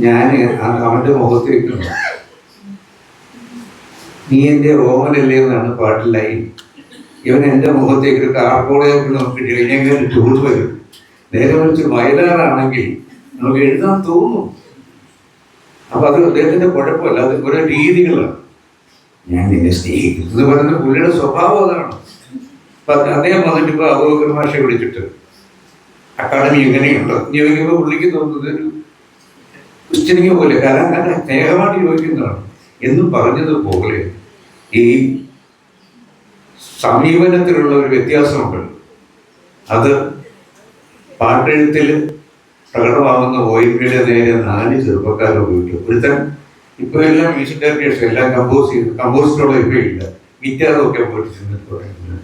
ഞാൻ അവൻ്റെ മുഖത്തേക്ക് നീ എൻ്റെ ഓമനല്ലേ എന്നാണ് പാട്ടിലായി. ഇവൻ എൻ്റെ മുഖത്തേക്ക് ഒരു കാർബോളയൊക്കെ നോക്കിയിട്ട് കഴിഞ്ഞാൽ ടൂർ വരും. നേരെ മറിച്ച് വയലാറാണെങ്കിൽ നമുക്ക് എഴുതാൻ തോന്നും. അപ്പൊ അത് അദ്ദേഹത്തിന്റെ കുഴപ്പമല്ല, അത് ഓരോ രീതികളാണ്. ഞാൻ നിന്നെ സ്നേഹിക്കുന്നു എന്ന് പറയുന്ന പുള്ളിയുടെ സ്വഭാവം അതാണ്. അദ്ദേഹം വന്നിട്ട് ഇപ്പൊ അബൂബക്കർ മാഷെ വിളിച്ചിട്ട് അക്കാഡമി എങ്ങനെയുണ്ടോ ചോദിക്കുമ്പോൾ പുള്ളിക്ക് തോന്നുന്നത് ഒരു ക്രിസ്ത്യനിക്ക് പോലെ, കാരണം നല്ല സ്നേഹമായിട്ട് ചോദിക്കുന്നതാണ്. എന്നും പറഞ്ഞതുപോലെ ഈ സമീപനത്തിലുള്ള ഒരു വ്യത്യാസമുണ്ട്. അത് പാട്ടെഴുത്തിൽ പ്രകടമാകുന്ന ONVയുടെ നേരെ 4 ചെറുപ്പക്കാരെ പോയിട്ട് ഒരുത്തൻ ഇപ്പൊ എല്ലാം മ്യൂസിക് ഡയറക്ടേഴ്സ് എല്ലാം കമ്പോസ് ചെയ്തു. കമ്പോസിറ്റോടെ ഇപ്പൊ ഇല്ല, ഗിറ്റാറൊക്കെ പോയിട്ട് ചെന്നിട്ട് പറയുന്നത്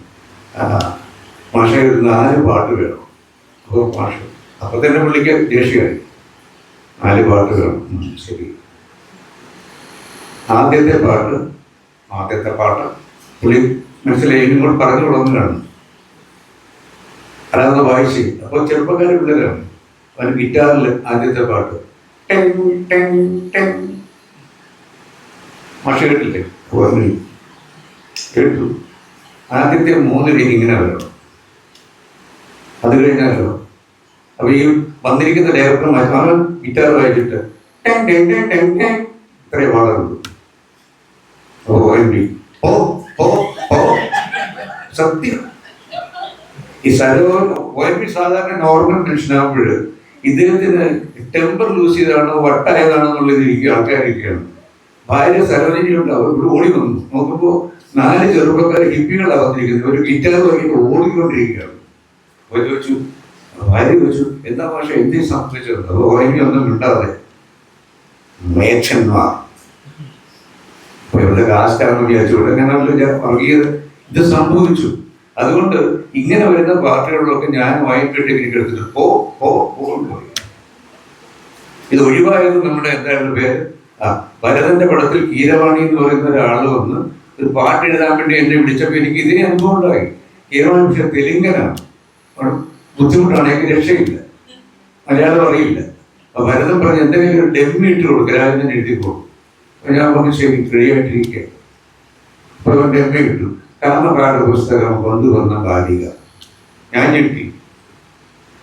മാഷ 4 പാട്ട് വേണം. അപ്പോൾ മാഷ് അപ്പൊ തന്നെ പുള്ളിക്ക് ദേഷ്യമായി. 4 പാട്ട് വേണം. ശരി, ആദ്യത്തെ പാട്ട് പുള്ളി മനസ്സിലായി. ഇങ്ങോട്ട് പറഞ്ഞു തുടങ്ങുകയാണ്. അതൊന്ന് വായിച്ച്. അപ്പോൾ ചെറുപ്പക്കാർ പിള്ളേരാണ്. അവന് ഗിറ്റാറിൽ ആദ്യത്തെ പാട്ട് മാഷ കേട്ടില്ലേ? കേട്ടു. ആദ്യത്തെ 3 ലൈൻ ഇങ്ങനെ വരണം. അത് കഴിഞ്ഞാലോ അപ്പൊ ഈ വന്നിരിക്കുന്ന ഡയറക്ടർ അവൻ ഗിറ്റാർ വായിച്ചിട്ട് ഇത്രയും പാടുള്ളൂ. സത്യം. ഈ ONV സാധാരണ നോർമൽ മനുഷ്യനാകുമ്പോൾ ഇദ്ദേഹത്തിന് ടെമ്പർ ലൂസ് ചെയ്താണോ വട്ടായതാണോ എന്നുള്ളത് ആൾക്കാരിക്കുകയാണ്. ഭാര്യ സരോജിനിയുണ്ട്. അവർ ഇവിടെ ഓടി വന്നു നോക്കുമ്പോൾ 4 ചെറുപ്പക്കാർ ഹിപ്പികളാണ് വന്നിരിക്കുന്നത്. ഒരു ഗിറ്റാർ വാങ്ങിയിട്ട് ഓടിക്കൊണ്ടിരിക്കുകയാണ്. അവർ ചോദിച്ചു, ഭാര്യ ചോദിച്ചു, എന്താ ഭാഷ എന്തിനും സംഭവിച്ചത്? അപ്പോൾ ONV ഒന്നും മിണ്ടാതെ മേച്ചന്മാർ ഇവരുടെ കാസ്റ്റാണെന്ന് വിചാരിച്ചുകൊണ്ട് അങ്ങനെയല്ലോ വർഗീയത ഇത് സംഭവിച്ചു. അതുകൊണ്ട് ഇങ്ങനെ വരുന്ന പാർട്ടികളിലൊക്കെ ഞാൻ വായിപ്പിട്ട് എനിക്ക് എടുത്തിട്ട് പോയി. ഇത് ഒഴിവായത് നമ്മുടെ എന്തായാലും പേര് ഭരതന്റെ പടത്തിൽ കീരവാണി എന്ന് പറയുന്ന ഒരാൾ വന്ന് ഒരു പാട്ട് എഴുതാൻ വേണ്ടി എന്നെ വിളിച്ചപ്പോൾ എനിക്ക് ഇതിനെ അനുഭവം ഉണ്ടായി. കീരവാണി പക്ഷെ തെലുങ്കനാണ്, ബുദ്ധിമുട്ടാണ്, എനിക്ക് രക്ഷയില്ല, മലയാളം അറിയില്ല. അപ്പൊ ഭരതൻ പറഞ്ഞ് എന്തെങ്കിലും ഒരു ഡെമ്മി ഇട്ട് കൊടുക്കുക, രാജൻ എഴുതി കൊടുക്കും. അപ്പൊ ഞാൻ പറഞ്ഞു ശരി, റെഡിയായിട്ടിരിക്കുക. അപ്പൊ ഡെമ്മി കിട്ടും. കർമ്മകാല പുസ്തകം കൊണ്ടുവന്ന ബാലിക. ഞാൻ ഞെട്ടി.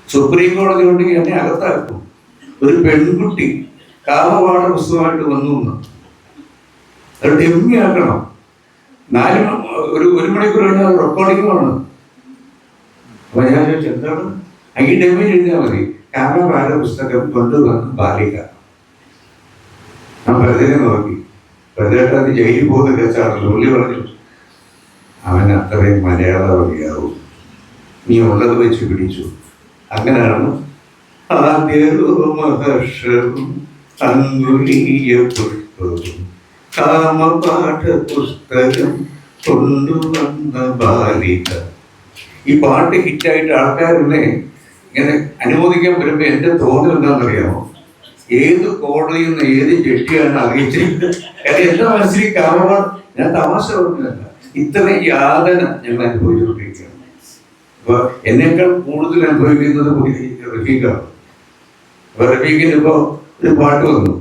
സുപ്രീം കോടതി കൊണ്ട് എന്നെ അകത്താക്കും. ഒരു പെൺകുട്ടി കാമപാഠ പുസ്തകമായിട്ട് വന്നു എന്ന്. അത് ഡെമ്മിയാക്കണം. ഒരു മണിക്കൂർ കഴിഞ്ഞാൽ റെക്കോർഡിംഗ് ആണ്. അപ്പൊ ഞാൻ ചോദിച്ചു എന്താണ് ഈ ഡെമ്മി എഴുതിയാൽ മതി. കാമപാഠ പുസ്തകം കൊണ്ടുവന്ന് ബാലിക. ഞാൻ പ്രതിനെ നോക്കി. പ്രതിയായിട്ട് ജയിലിൽ പോകുന്ന കേസാണല്ലോ. പുള്ളി പറഞ്ഞു അവൻ അത്രയും മലയാളം അറിയാവും, നീ ഉള്ളത് വെച്ച് പിടിച്ചു. അങ്ങനെയാണ് കാമപാഠ പുസ്തകം കൊണ്ടുവന്ന ബാലിക. ഈ പാട്ട് ഹിറ്റായിട്ട് ആൾക്കാരെന്നെ ഇങ്ങനെ അനുമോദിക്കാൻ വരുമ്പോ എന്റെ തോന്നൽ എന്താണെന്നറിയാമോ? ഏത് കോടതിയിൽ നിന്ന് ഏത് ജഡ്ജിയാണ് അറിയിച്ചിരിക്കുന്നത്. കാര്യം എന്റെ മനസ്സിൽ കാമപാഠം, ഞാൻ തമാശ പറഞ്ഞതല്ല, ഇത്രയും യാതന ഞങ്ങൾ അനുഭവിച്ചുകൊണ്ടിരിക്കുകയാണ്. അപ്പൊ എന്നേക്കാൾ കൂടുതൽ അനുഭവിക്കുന്നത് റഫീഖാണ്. അപ്പൊ റഫീഖിന് ഇപ്പോ ഒരു പാട്ട് വന്നു.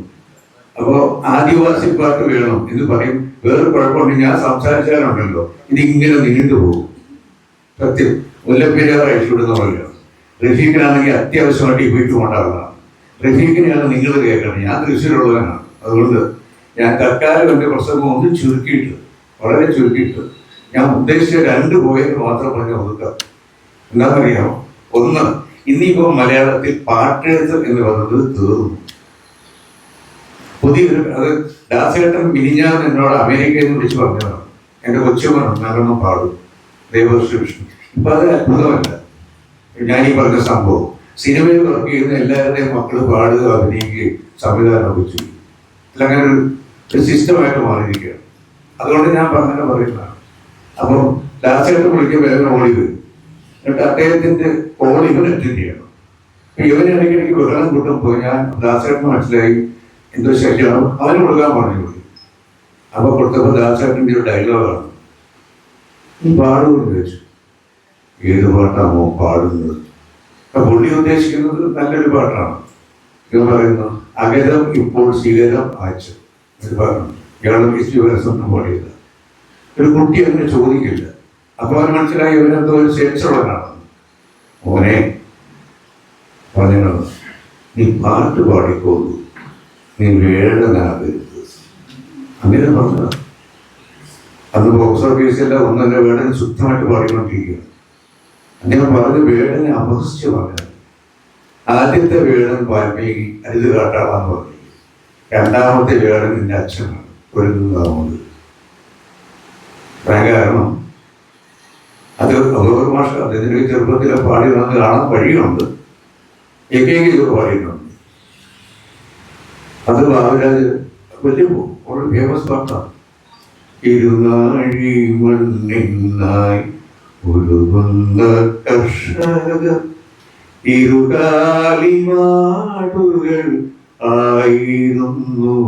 അപ്പോ ആദിവാസി പാട്ട് വേണം എന്ന് പറയും. വേറെ കുഴപ്പമുണ്ട്, ഞാൻ സംസാരിച്ചാലുണ്ടല്ലോ ഇതിങ്ങനെ നീണ്ടുപോകും. സത്യം, മുല്ലപ്പെരിയാർ അയച്ചുവിടുന്ന പോലെയാണ്. റഫീഖിനാണെങ്കിൽ അത്യാവശ്യമായിട്ട് ഈ വീട്ടിൽ കൊണ്ടാകുന്നതാണ്. റഫീഖിനെയാണ് നിങ്ങൾ കേൾക്കുന്നത്. ഞാൻ തൃശ്ശൂരുള്ളവനാണ്. അതുകൊണ്ട് ഞാൻ തൽക്കാലം എൻ്റെ പ്രസംഗം ഒന്ന് ചുരുക്കിയിട്ട്, വളരെ ചുരുക്കിയിട്ട്, ഞാൻ ഉദ്ദേശിച്ച 2 പോയിന്റ് മാത്രം പറഞ്ഞ് ഒതുക്കാം. എന്താണെന്നറിയാമോ? ഒന്ന്, ഇന്നിപ്പോൾ മലയാളത്തിൽ പാട്ടെഴുത്ത് എന്ന് പറയുന്നത് തീർന്നു. പുതിയൊരു, അത് ദാസേട്ടൻ മിനിഞ്ഞാന്ന് എന്നോട് അമേരിക്കയിൽ നിന്ന് വിളിച്ച് പറഞ്ഞതാണ്. എൻ്റെ കൊച്ചുമോനാണ്, നല്ലോണം പാടും, ദേവർഷി വിഷ്ണു. ഇപ്പൊ അത് അത്ഭുതമല്ല ഞാനീ പറഞ്ഞ സംഭവം. സിനിമയിൽ വർക്ക് ചെയ്യുന്ന എല്ലാവരുടെയും മക്കൾ പാടുക, അഭിനയിക്കുകയും സംവിധാനമൊക്കെ ചെയ്യും. അങ്ങനെ ഒരു സിസ്റ്റമായിട്ട് മാറിയിരിക്കുകയാണ്. അതുകൊണ്ട് ഞാൻ അങ്ങനെ പറയുന്നതാണ്. അപ്പം ദാസേട്ടൻ വിളിക്കുമ്പോൾ വേഗം ഓടി വരും. എന്നിട്ട് അദ്ദേഹത്തിന്റെ കോൾ ഇവൻ അറ്റൻഡ് ചെയ്യണം. ഇവന് ഇടയ്ക്കിടയ്ക്ക് ബഹളം കൂട്ടം പോയി. ഞാൻ ദാസേട്ടന് മനസ്സിലായി എന്തോ ശല്യമാണ്, അവന് കൊടുക്കാൻ പറഞ്ഞു പോയി. അപ്പൊ കൊടുത്തപ്പോൾ ദാസേട്ടൻ്റെ ഒരു ഡയലോഗാണ്, പാടുമെന്ന് ചോദിച്ചു. ഏത് പാട്ടാണോ പാടുന്നത്? അപ്പൊ പുള്ളി ഉദ്ദേശിക്കുന്നത് നല്ലൊരു പാട്ടാണ്. ഇവൻ പറയുന്നു അഗരം ഇപ്പോൾ ശിഖരം ആച്ചു എന്ന് പറഞ്ഞു. ഇയാളും വിശ്വരസം പാടിയത്. ഒരു കുട്ടി അങ്ങനെ ചോദിക്കില്ല. അപ്പൊ അവന് മനസ്സിലായി ഇവനെന്തോ ഒരു സെൻസുള്ളവനാണ്. മോനെ പറഞ്ഞു, നീ പാട്ട് പാടിക്കോളൂ, നീ വേടനാകരുത്. അങ്ങനെ പറഞ്ഞതാണ്. അന്ന് ബോക്സ് ഓഫീസിലെ ഒന്നല്ല വേടൻ ശുദ്ധമായിട്ട് പാടിക്കൊണ്ടിരിക്കുകയാണ്. അങ്ങനെ പറഞ്ഞ് വേടനെ അപഹസിച്ച് പറഞ്ഞത്. ആദ്യത്തെ വേടൻ വാൽമീകി അരുത് കാട്ടാളാന്ന് പറഞ്ഞു. 2ാമത്തെ വേടൻ നിന്റെ അച്ഛനാണ് ഒരുങ്ങുന്നത്. കാരണം അത് അബൂബക്കർ മാഷ് അദ്ദേഹത്തിന്റെ ചെറുപ്പത്തിലെ പാടി വന്ന് കാണാൻ വഴിയുണ്ട്. എക്കെങ്കിലും പാടിയിട്ടുണ്ട്. അത് ബാബുരാജ് വലിയ വളരെ ഫേമസ് പാട്ടാണ്. ഇരുനാഴി മണ്ണിന്നായി ഉരുകുന്ന കർഷകർ ഇരുകാലിമാടുകൾ ആയിരുന്നു.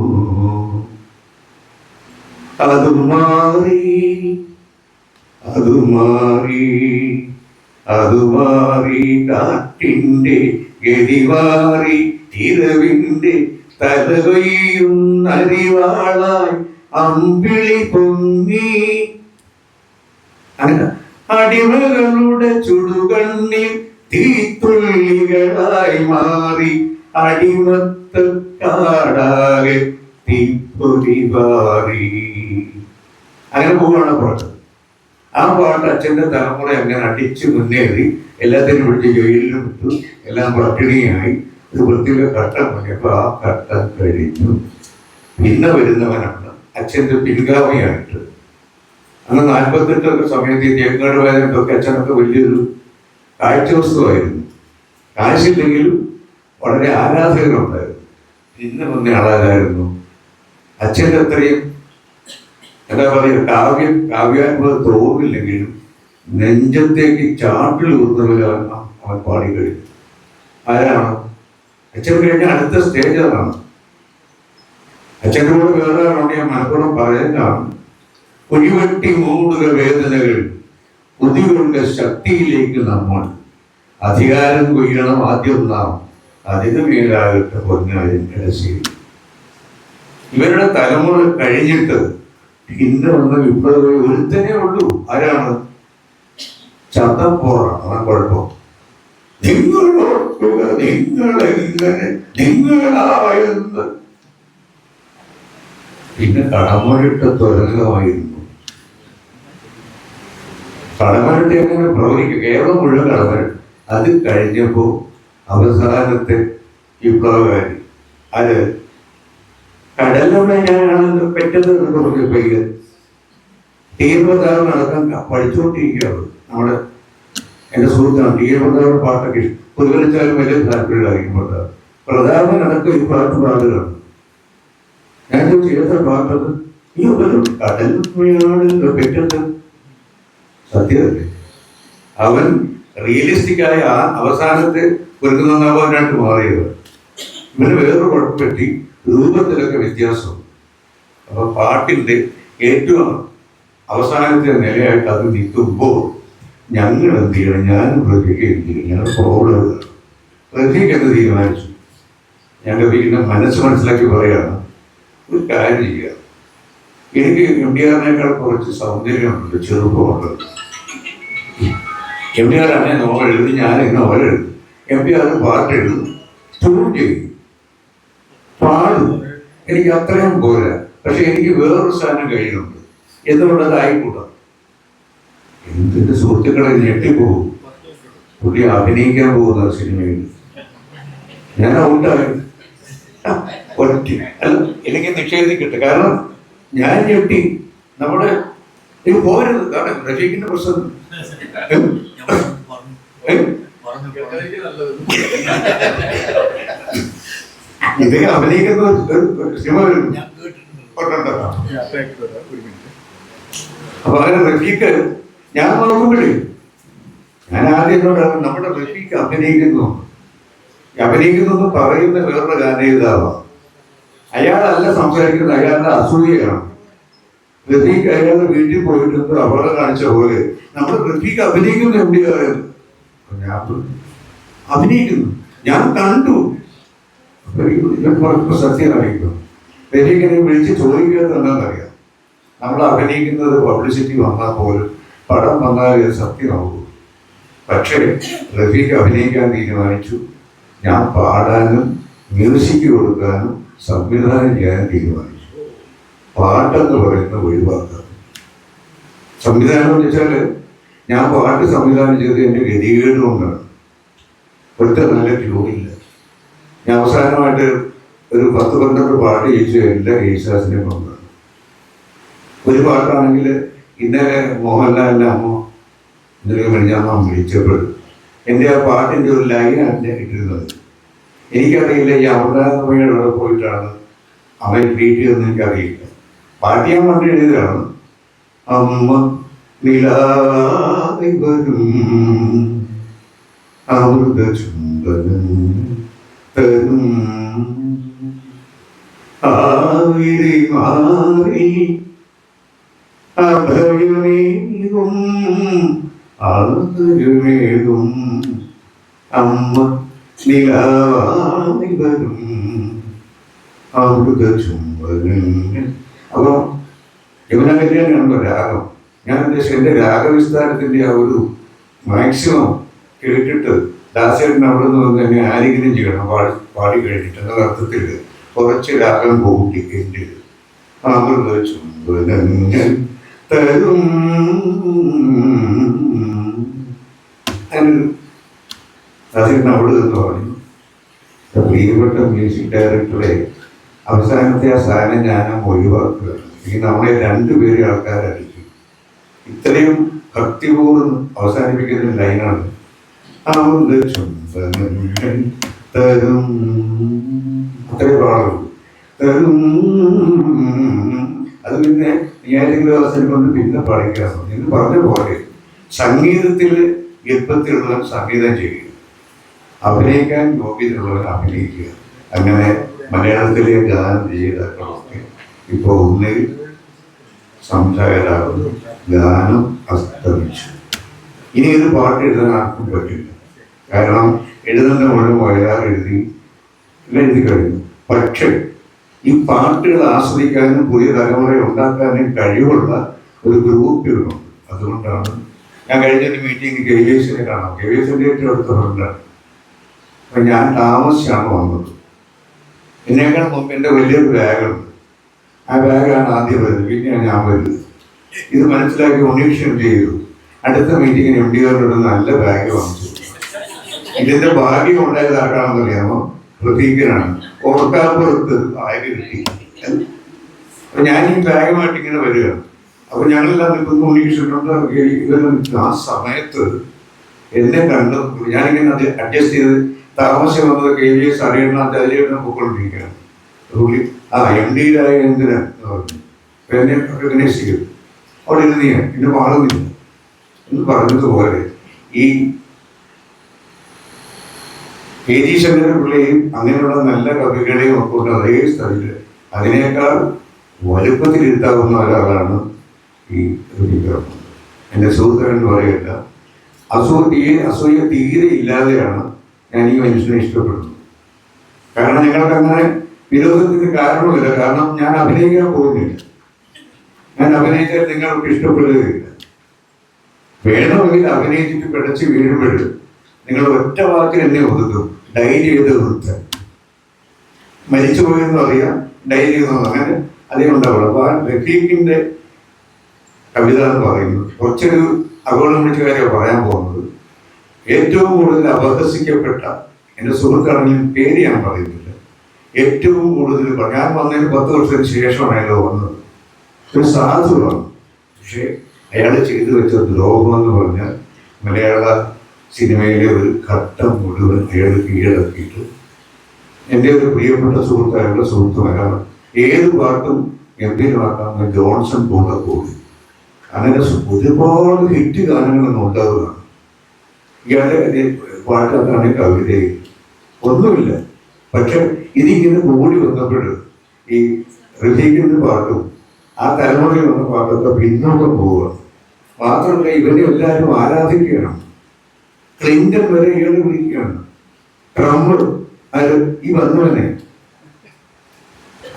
അത് മാറി അത് മാറി അത് മാറി കാറ്റിന്റെ ഗതി മാറി ഇരവിന്റെ തലകൊയ്യുന്നരിവാളായി അമ്പിളി പൊങ്ങി. അങ്ങനെ അടിമകളുടെ ചുടുകണ്ണിൽ തീത്തുള്ളികളായി മാറി അടിമത്ത കാടാകെ തീപ്പൊരി മാറി. അങ്ങനെ പോവുകയാണ് പാട്ട്. ആ പാട്ട് അച്ഛൻ്റെ തലമുറ അങ്ങനെ അടിച്ചു മുന്നേറി എല്ലാത്തിനും പിടിച്ച് ജയിലിലും വിട്ടു. എല്ലാം പട്ടിണിയായി. ഒരു വൃത്തിയിലെ ഘട്ടം പറഞ്ഞപ്പോൾ ആ ഘട്ടം കഴിഞ്ഞു. പിന്നെ വരുന്നവനാണ് അച്ഛൻ്റെ പിൻഗാമിയായിട്ട്. അന്ന് 48 സമയത്ത് തേങ്ങാട് വേദനക്കൊക്കെ അച്ഛനൊക്കെ വലിയൊരു കാഴ്ച വസ്തുവായിരുന്നു. കാശില്ലെങ്കിലും വളരെ ആരാധകരുണ്ടായിരുന്നു. പിന്നെ വന്ന ആളായിരുന്നു അച്ഛൻ്റെ അത്രയും എന്താ പറയുക, കാവ്യാത്മക തോന്നില്ലെങ്കിലും നെഞ്ചത്തേക്ക് ചാട്ടിൽ ഊർന്നവരെ അവൻ പാടിക്കഴിഞ്ഞു. ആരാണ്? അച്ഛൻ കഴിഞ്ഞ അടുത്ത സ്റ്റേജ് അതാണ്. അച്ഛൻ്റെ കൂടെ വേറെ ആളുണ്ട്, ഞാൻ മനഃപൂർവ്വം പറയുന്നതാണ്. കുഴിവെട്ടി മൂടുക വേദനകൾ കുതികളുടെ ശക്തിയിലേക്ക് നമ്മൾ അധികാരം കൊയ്യണം ആദ്യം നാം, അതിനു മേലാകട്ടെ പൊന്നായും കടശീൽ. ഇവരുടെ തലമുറ കഴിഞ്ഞിട്ട് പിന്നെ വന്ന വിപ്ലവം ഒരുത്തനേ ഉള്ളൂ. ആരാണ്? ചന്തപ്പോറാണ്. അതാണ് കുഴപ്പം. നിങ്ങൾ ഓർക്കുക നിങ്ങളെങ്ങനെ നിങ്ങളായെന്ന് പിന്നെ കടമഴിട്ട തുരങ്കമായിരുന്നു. കടമഴിട്ട് എങ്ങനെ പ്രവഹിക്കും? കേരളം മുഴുവൻ കടമഴിട്ട്. അത് കഴിഞ്ഞപ്പോൾ അവസാനത്തെ വിപ്ലവകാരി അത് കടലിലൂടെ ഞാനാണ് പെറ്റത് എന്ന് പറഞ്ഞപ്പോ തീവ്രതാരം നടക്കാൻ പഠിച്ചുകൊണ്ടിരിക്കുകയാണ്. നമ്മുടെ എൻ്റെ സുഹൃത്താണ് തീവ്രതാരുടെ പാട്ടൊക്കെ പുതുവലിച്ചാലും വലിയ താല്പര്യമായിരിക്കും. പ്രധാന അടക്കം ഈ പാട്ട് പാടുകയാണ്. ഞാൻ ചോദിച്ചു പാട്ടത് ഈ ഒരു കടലിലാണ് പെറ്റത്. സത്യമല്ലേ? അവൻ റിയലിസ്റ്റിക്കായ ആ അവസാനത്തെ ഒരുങ്ങുന്നവനായിട്ട് മാറിയത്. ഇവന് വേറൊരു കുഴപ്പം പറ്റി, രൂപത്തിലൊക്കെ വ്യത്യാസം. അപ്പൊ പാട്ടിന്റെ ഏറ്റവും അവസാനത്തെ നിലയായിട്ട് അത് നിൽക്കുമ്പോൾ ഞങ്ങൾ എന്ത് ചെയ്യണം? ഞാനും പ്രതിക്ക് എന്ത് ചെയ്യണം? ഞങ്ങൾ പ്രോബ്ലം പ്രതിക്ക് എന്ത് തീരുമാനിച്ചു? ഞങ്ങൾ പിന്നെ മനസ്സിലാക്കി പറയാണ്, ഒരു കാര്യം ചെയ്യുക, എനിക്ക് എംഡിആറിനേക്കാൾ കുറച്ച് സൗന്ദര്യമുണ്ട്, ചെറുപ്പമുണ്ട്. എംഡിആർ ആണെ നോവൽ എഴുതി, ഞാൻ നോവൽ എഴുതും. എംഡിആർ പാട്ട് എഴുതും, ട്യൂൺ ചെയ്യും, പാടും. എനിക്ക് അത്രയും പോരാ. പക്ഷെ എനിക്ക് വേറൊരു സാധനം കഴിയുന്നുണ്ട്. എന്തുകൊണ്ടത് ആയിക്കൂടാ? എന്തിന്റെ സുഹൃത്തുക്കളെ ഞെട്ടിപ്പോകും. പുള്ളി അഭിനയിക്കാൻ പോകുന്ന സിനിമയിൽ ഞാൻ ഔട്ടായി. ഒറ്റ അല്ല, എനിക്ക് നിഷേധിക്കട്ടെ. കാരണം ഞാൻ ഞെട്ടി. നമ്മുടെ ഇത് പോരുത്. കാരണം റഫീഖിന്റെ പ്രശ്നം ഇദ്ദേഹം അഭിനയിക്കുന്ന സിനിമ അപ്പൊ അങ്ങനെ റഫീഖ് ഞാൻ നോക്കുമ്പോഴേ ഞാൻ ആദ്യം നമ്മുടെ റഫീഖ് അഭിനയിക്കുന്നു പറയുന്ന വേറൊരു ഗാനേതാവാണ്. അയാളല്ല സംസാരിക്കുന്നത്, അയാളുടെ അസൂയയാണ്. റഫീഖ് അയാളുടെ വീട്ടിൽ പോയിട്ട് അപകടം കാണിച്ച പോലെ നമ്മൾ റഫീഖ് അഭിനയിക്കുന്നു. എവിടെയാണ് ഞാൻ അഭിനയിക്കുന്നു? ഞാൻ കണ്ടു. സത്യം അറിയിക്കും. റഫീഖിനെ വിളിച്ച് ചോദിക്കുന്നത് എന്താണെന്നറിയാം. നമ്മൾ അഭിനയിക്കുന്നത് പബ്ലിസിറ്റി വന്നാൽ പോലും പടം വന്നാൽ സത്യമാകും. പക്ഷേ റഫീഖ് അഭിനയിക്കാൻ തീരുമാനിച്ചു. ഞാൻ പാടാനും മ്യൂസിക് കൊടുക്കാനും സംവിധാനം ചെയ്യാൻ തീരുമാനിച്ചു. പാട്ടെന്ന് പറയുന്നത് ഒഴിവാക്കുക. സംവിധാനം എന്ന് വെച്ചാൽ ഞാൻ പാട്ട് സംവിധാനം ചെയ്ത് എൻ്റെ ഗതികേട് കൊണ്ടാണ്. ഒറ്റ നല്ല ട്യൂണില്ല. ഞാൻ അവസാനമായിട്ട് ഒരു 10-12 പാട്ട് ചോദിച്ചു എല്ലാ യേശുദാസിനെ കൊണ്ടാണ്. ഒരു പാട്ടാണെങ്കിൽ ഇന്നലെ മോഹൻലാലിൻ്റെ അമ്മ ഇന്നലെ കഴിഞ്ഞാൽ വിളിച്ചപ്പോൾ എൻ്റെ ആ പാട്ടിൻ്റെ ഒരു ലൈനാണ് ഇട്ടിരുന്നത്. എനിക്കറിയില്ല ഈ അമൃതാനന്ദമയുടെ അവിടെ പോയിട്ടാണ് അവൻ ട്രീറ്റ് ചെയ്തെന്ന് എനിക്കറിയില്ല. പാട്ട് ഞാൻ പണ്ട് എഴുതിയതാണ്. അമ്മ നിലാവി വരും അമൃത ചുംബനം തരും ആവിരി മാറി അഭയമേകും ആദരമേകും അമ്മ നിലാവി വരും അമൃത ചുംബനം. അപ്പൊ യമുനാകല്യാണിയാണല്ലോ രാഗം. ഞാൻ ഉദ്ദേശിച്ചത് എൻ്റെ രാഗവിസ്താരത്തിൻ്റെ ആ ഒരു മാക്സിമം കേട്ടിട്ട് ദാസേട്ടൻ അവിടെ നിന്ന് വന്ന് എന്നെ ആരെങ്കിലും ചെയ്യണം പാടി കഴിഞ്ഞിട്ട് എന്നുള്ള അർത്ഥത്തിൽ കുറച്ച് രാഗം കൂട്ടി എൻ്റെ അമൃത ചുംബനങ്ങൾ തരും. ദാസേട്ടൻ അവിടെ നിന്ന് പറഞ്ഞു, പ്രിയപ്പെട്ട മ്യൂസിക് ഡയറക്ടറെ അവസാനത്തെ ആ സാധനം ഞാനും ഒഴിവാക്കുകയാണ്. ഈ നമ്മളെ 2 പേര് ആൾക്കാരായിരിക്കും. ഇത്രയും ഭക്തിപൂർവ്വം അവസാനിപ്പിക്കുന്ന ലൈനാണ് അമൃത ചുംബനങ്ങൾ തരും. അത്രയും പാടുള്ളൂ. തരും. അത് പിന്നെ ഏതെങ്കിലും അവസരം കൊണ്ട് പിന്നെ പാടിക്കാമോ എന്ന് പറഞ്ഞ പോലെ സംഗീതത്തിൽ ഗർഭത്തിലുള്ളവൻ സംഗീതം ചെയ്യുക, അഭിനയിക്കാൻ യോഗ്യതയുള്ളവൻ അഭിനയിക്കുക. അങ്ങനെ മലയാളത്തിലെ ഗാനം രചയിതാക്കളൊക്കെ ഇപ്പോൾ ഒന്നിൽ സംസാരരാകുന്നു. ഗാനം അസ്തമിച്ചു. ഇനി ഒരു പാട്ട് എഴുതാൻ ആർക്കും പറ്റില്ല. കാരണം എഴുതുന്ന മുഴുവൻ വയലാർ എഴുതി കഴിഞ്ഞു. പക്ഷേ ഈ പാട്ടുകൾ ആസ്വദിക്കാനും പുതിയ തലമുറയെ ഉണ്ടാക്കാനും കഴിവുള്ള ഒരു ഗ്രൂപ്പ് ഇടുന്നുണ്ട്. അതുകൊണ്ടാണ് ഞാൻ കഴിഞ്ഞൊരു മീറ്റിംഗ് KVSനെ കാണാം. KVSന്റെ ഏറ്റവും അടുത്ത ഫ്രണ്ടാണ്. അപ്പം ഞാൻ താമസിച്ചാണ് വന്നത്. എന്നേക്കാൾ മുമ്പ് എൻ്റെ വലിയൊരു ബാഗുണ്ട്. ആ ബാഗാണ് ആദ്യം വരുന്നത്, പിന്നെയാണ് ഞാൻ വരുന്നത്. ഇത് മനസ്സിലാക്കി ഉണ്ണീഷൻ ചെയ്തു. അടുത്ത മീറ്റിങ്ങിന് എം ഡി ആറിനോട് നല്ല ബാഗ് വാങ്ങിച്ചു. ഇതിന്റെ ഭാഗ്യം ഉണ്ടായത് ആർക്കാണെന്ന് അറിയാമോ? പ്രതീകനാണ്. ഓർക്കാപ്പുറത്ത് ബാഗ് കിട്ടി. അപ്പൊ ഞാൻ ഈ ബാഗുമായിട്ട് ഇങ്ങനെ വരികയാണ്. അപ്പൊ ഞങ്ങളെല്ലാം നിൽക്കുന്ന ഉണ്ണീഷനുണ്ട്. ഇവരെല്ലാം ആ സമയത്ത് എന്നെ കണ്ട് ഞാനിങ്ങനെ അത് അഡ്ജസ്റ്റ് ചെയ്ത് താമസം വന്നത് KVS അറിയണം പൊക്കൊണ്ടിരിക്കുകയാണ്. എം ഡിയിലായ എന്തിനാ പറഞ്ഞു. എന്നെ റെക്കഗ്നൈസ് ചെയ്തു. അവിടെ ഇരുന്ന് ഞാൻ എന്നെ മാറുന്നില്ല എന്ന് പറഞ്ഞതുപോലെ ഈ KG ശങ്കരപിള്ളയും അങ്ങനെയുള്ള നല്ല കവികളെയും ഒക്കെ കൊണ്ട് അതേ സ്ഥലത്ത് അതിനേക്കാൾ വലുപ്പത്തിലിരുത്താവുന്ന ഒരാളാണ് ഈ രവികൃഷ്ണൻ. എൻ്റെ സുഹൃത്തുക്കൾ പറയല്ല, അസൂയ തീരെ ഇല്ലാതെയാണ് ഞാൻ ഈ മനുഷ്യനെ ഇഷ്ടപ്പെടുന്നത്. കാരണം ഞങ്ങൾക്ക് അങ്ങനെ വിരോധത്തിന് കാരണമില്ല. കാരണം ഞാൻ അഭിനയിക്കാൻ പോകുന്നില്ല. ഞാൻ അഭിനയിച്ചാൽ നിങ്ങൾക്ക് ഇഷ്ടപ്പെടുകയില്ല. വേണമെങ്കിൽ അഭിനയിച്ചിട്ട് പിടച്ച് വീഴുമ്പോൾ നിങ്ങൾ ഒറ്റ വാക്കിൽ എന്നെ ഒതുക്കും. ഡയറി ചെയ്ത് വൃത്തം മരിച്ചു പോയെന്ന് അറിയാം, ഡയറി ചെയ്യുന്നു അങ്ങനെ അതേ ഉണ്ടാവുള്ളൂ. അപ്പൊ ആ റഫീഖിന്റെ കവിത എന്ന് പറയുന്നത് കുറച്ചൊരു അപകടം പിടിച്ച കാര്യമാണ് പറയാൻ പോകുന്നത്. ഏറ്റവും കൂടുതൽ അപഹസിക്കപ്പെട്ട എൻ്റെ സുഹൃത്താണെങ്കിലും പേര് ഞാൻ പറയുന്നില്ല, ഏറ്റവും കൂടുതൽ ഞാൻ വന്നതിന് 10 വർഷത്തിന് ശേഷമാണല്ലോ വന്നത്. ഒരു സാധുവാണ്. പക്ഷെ അയാൾ ചെയ്തു വെച്ച ദ്രോഹം എന്ന് പറഞ്ഞാൽ മലയാള സിനിമയിലെ ഒരു ഘട്ടം മുഴുവൻ അയാൾ കീഴടക്കിയിട്ട് എൻ്റെ ഒരു പ്രിയപ്പെട്ട സുഹൃത്ത്, അയാളുടെ സുഹൃത്ത് മലയാളം ഏത് പാട്ടും ഗംഭീരമാക്കാവുന്ന ജോൺസൺ പോലെ കൂടി അങ്ങനെ ഒരുപാട് ഹിറ്റ് ഗാനങ്ങളൊന്നും ഉണ്ടാവുകയാണ്. ഇയാളുടെ പാട്ടൊക്കെയാണ് കവിതയിൽ ഒന്നുമില്ല. പക്ഷെ ഇതിങ്ങനെ കൂടി വന്നപ്പോൾ ഈ റഫീഖിന്റെ പാട്ടും ആ തലമുറയിൽ വന്ന പാട്ടൊക്കെ പിന്നോക്കം പോവുകയാണ്. മാത്രമല്ല ഇവരെ എല്ലാവരും ആരാധിക്കുകയാണ്. ക്ലിന്റൺ വരെ ഇയാളെ വിളിക്കുകയാണ്. ട്രംപ് അത് ഈ വന്നവനെ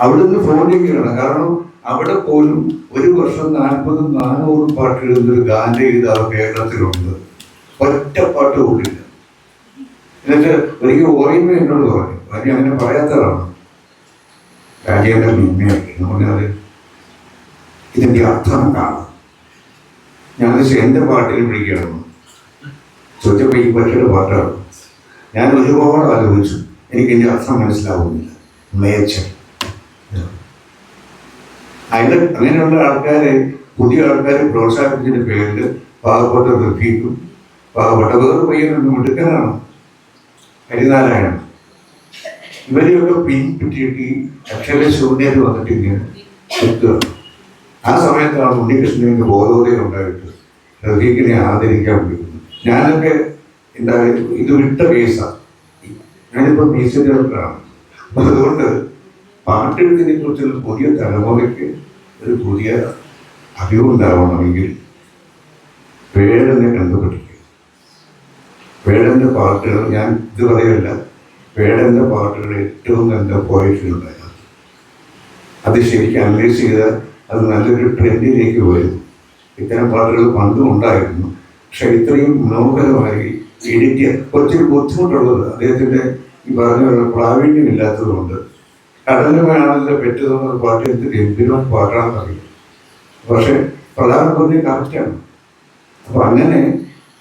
അവിടുന്ന് ഫോൺ ചെയ്യുകയാണ്. കാരണം അവിടെ പോലും ഒരു വർഷം 40-400 പാട്ട് എഴുതുന്നൊരു ഗാനരചയിതാവ് കേരളത്തിലുണ്ട്. ഒറ്റ പാട്ട് കൂടില്ല. എന്നിട്ട് ഒരിക്കൽ ഓർമ്മ എന്നോട് പറഞ്ഞു, കാര്യം അങ്ങനെ പറയാത്തതാണ് രാജേന്ദ്രൻ മിമ്മയാക്കി പറഞ്ഞാൽ ഇതിന്റെ അർത്ഥം കാണാം. ഞാൻ എൻ്റെ പാട്ടിൽ വിളിക്കുകയാണ്. ചോദിച്ചപ്പോൾ ഈ പക്ഷിയുടെ പാട്ടാണ്. ഞാൻ ഒരുപാട് ആലോചിച്ചു. എനിക്ക് ഇതിന്റെ അർത്ഥം മനസ്സിലാവുന്നില്ല. മേച്ചൻ അതിന്റെ അങ്ങനെയുള്ള ആൾക്കാരെ, പുതിയ ആൾക്കാരെ പ്രോത്സാഹിപ്പിച്ചതിന്റെ പേരിൽ പാവപ്പെട്ട റഫീഖും പാവപ്പെട്ട വേറെ പയ്യനുണ്ട്, മിടുക്കനാണ് ഹരിനാരായണൻ, ഇവരെയൊക്കെ പിൻപറ്റിയിട്ട് ഈ അക്ഷരശൂന്യർ വന്നിട്ട് ഇങ്ങനെ എത്തുകയാണ്. ആ സമയത്താണ് ഉണ്ണികൃഷ്ണന്റെ ബോധോദയം ഉണ്ടായിട്ട് റഫീഖിനെ ആദരിക്കാൻ വിളിക്കുന്നത്. ഞാനൊക്കെ എന്താ ഇത് വിട്ട കേസാണ്. ഞാനിപ്പോൾ മ്യൂസിയത്തിലാണ്. അപ്പം അതുകൊണ്ട് പാട്ടെഴുത്തിനെ കുറിച്ചുള്ള പുതിയ തലമുറയ്ക്ക് ഒരു പുതിയ അറിവുണ്ടാവണമെങ്കിൽ വേടനെ കണ്ടുപിടിക്കുക. വേടന്റെ പാട്ടുകൾ, ഞാൻ ഇത് പറയല്ല, വേടന്റെ പാട്ടുകൾ ഏറ്റവും നല്ല പോയിട്രി ഉണ്ടായിരുന്നു. അത് ശരിക്കും അനലൈസ് ചെയ്താൽ അത് നല്ലൊരു ട്രെൻഡിലേക്ക് വരും. ഇത്തരം പാട്ടുകൾ പണ്ടും ഉണ്ടായിരുന്നു. പക്ഷെ ഇത്രയും മനോഹരമായി എഡിറ്റ് ചെയ്യാൻ കുറച്ചൊരു ബുദ്ധിമുട്ടുള്ളത് അദ്ദേഹത്തിൻ്റെ ഈ പറഞ്ഞ പ്രാവീണ്യമില്ലാത്തതുകൊണ്ട്. കടലുമയാണല്ലോ പെറ്റതെന്നൊരു പാട്ട് എന്ത് ഗംഭീരമായ പാട്ടാണെന്നറിയും. പക്ഷെ പ്രധാനമന്ത്രി കറക്റ്റാണ്. അപ്പൊ അങ്ങനെ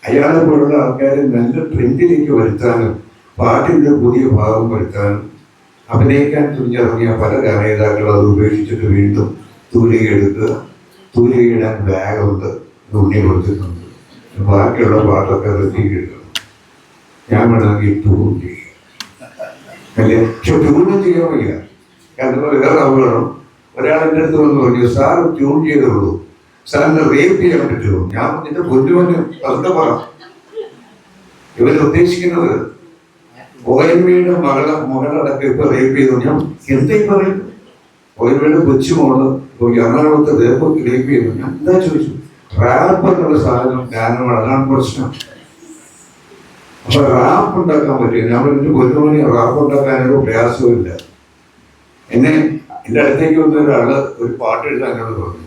അയാളെ പോലുള്ള ആൾക്കാരെ നല്ല ട്രെൻഡിലേക്ക് വരുത്താനും പാട്ടിൻ്റെ പുതിയ ഭാഗം വരുത്താനും അഭിനയിക്കാൻ തുനിഞ്ഞിറങ്ങിയ പല ഗാനേതാക്കളും അത് ഉപേക്ഷിച്ചിട്ട് വീണ്ടും തൂലികയെടുക്കുക. തൂലികയിടാൻ ബാഗുണ്ട്, ഉണ്ണി കൊടുത്തിട്ടുണ്ട്. ബാക്കിയുള്ള പാട്ടൊക്കെ റെഡിയെടുക്കണം. ഞാൻ വേണമെങ്കിൽ ട്യൂൺ ചെയ്യും അല്ലേ. പക്ഷെ ട്യൂൺ ചെയ്യാൻ വയ്യ. കാരണം വേറെ അപകടം. ഒരാൾ എൻ്റെ അടുത്ത് വന്ന് പറഞ്ഞു, സാർ ട്യൂൺ ചെയ്തോളൂ, സാറിനെ റേപ്പ് ചെയ്യാൻ പറ്റുമോ? ഞാൻ നിന്റെ പൊന്നുവന് അതൊക്കെ പറ. ഇവരുദ്ദേശിക്കുന്നത് ONVയുടെ മകളടക്കം ഇപ്പൊ റേപ്പ് ചെയ്തു. ഞാൻ എന്തായി പറയുന്നു? ONVയുടെ കൊച്ചുമോള് എറണാകുളത്ത് റേപ്പ് ചെയ്തു. ഞാൻ എന്താ ചോദിച്ചു? റാപ്പ് എന്നുള്ള സാധനം ഗാനമാണ്, അതാണ് പ്രശ്നം. അപ്പൊ റാപ്പ് ഉണ്ടാക്കാൻ പറ്റും. ഞാൻ പറഞ്ഞു, പൊന്നുമണി റാപ്പ് ഉണ്ടാക്കാനൊരു പ്രയാസമില്ല. എൻ്റെ അടുത്തേക്ക് വന്ന ഒരാള് ഒരു പാട്ട് എഴുതാൻ എന്നോട് പറഞ്ഞു.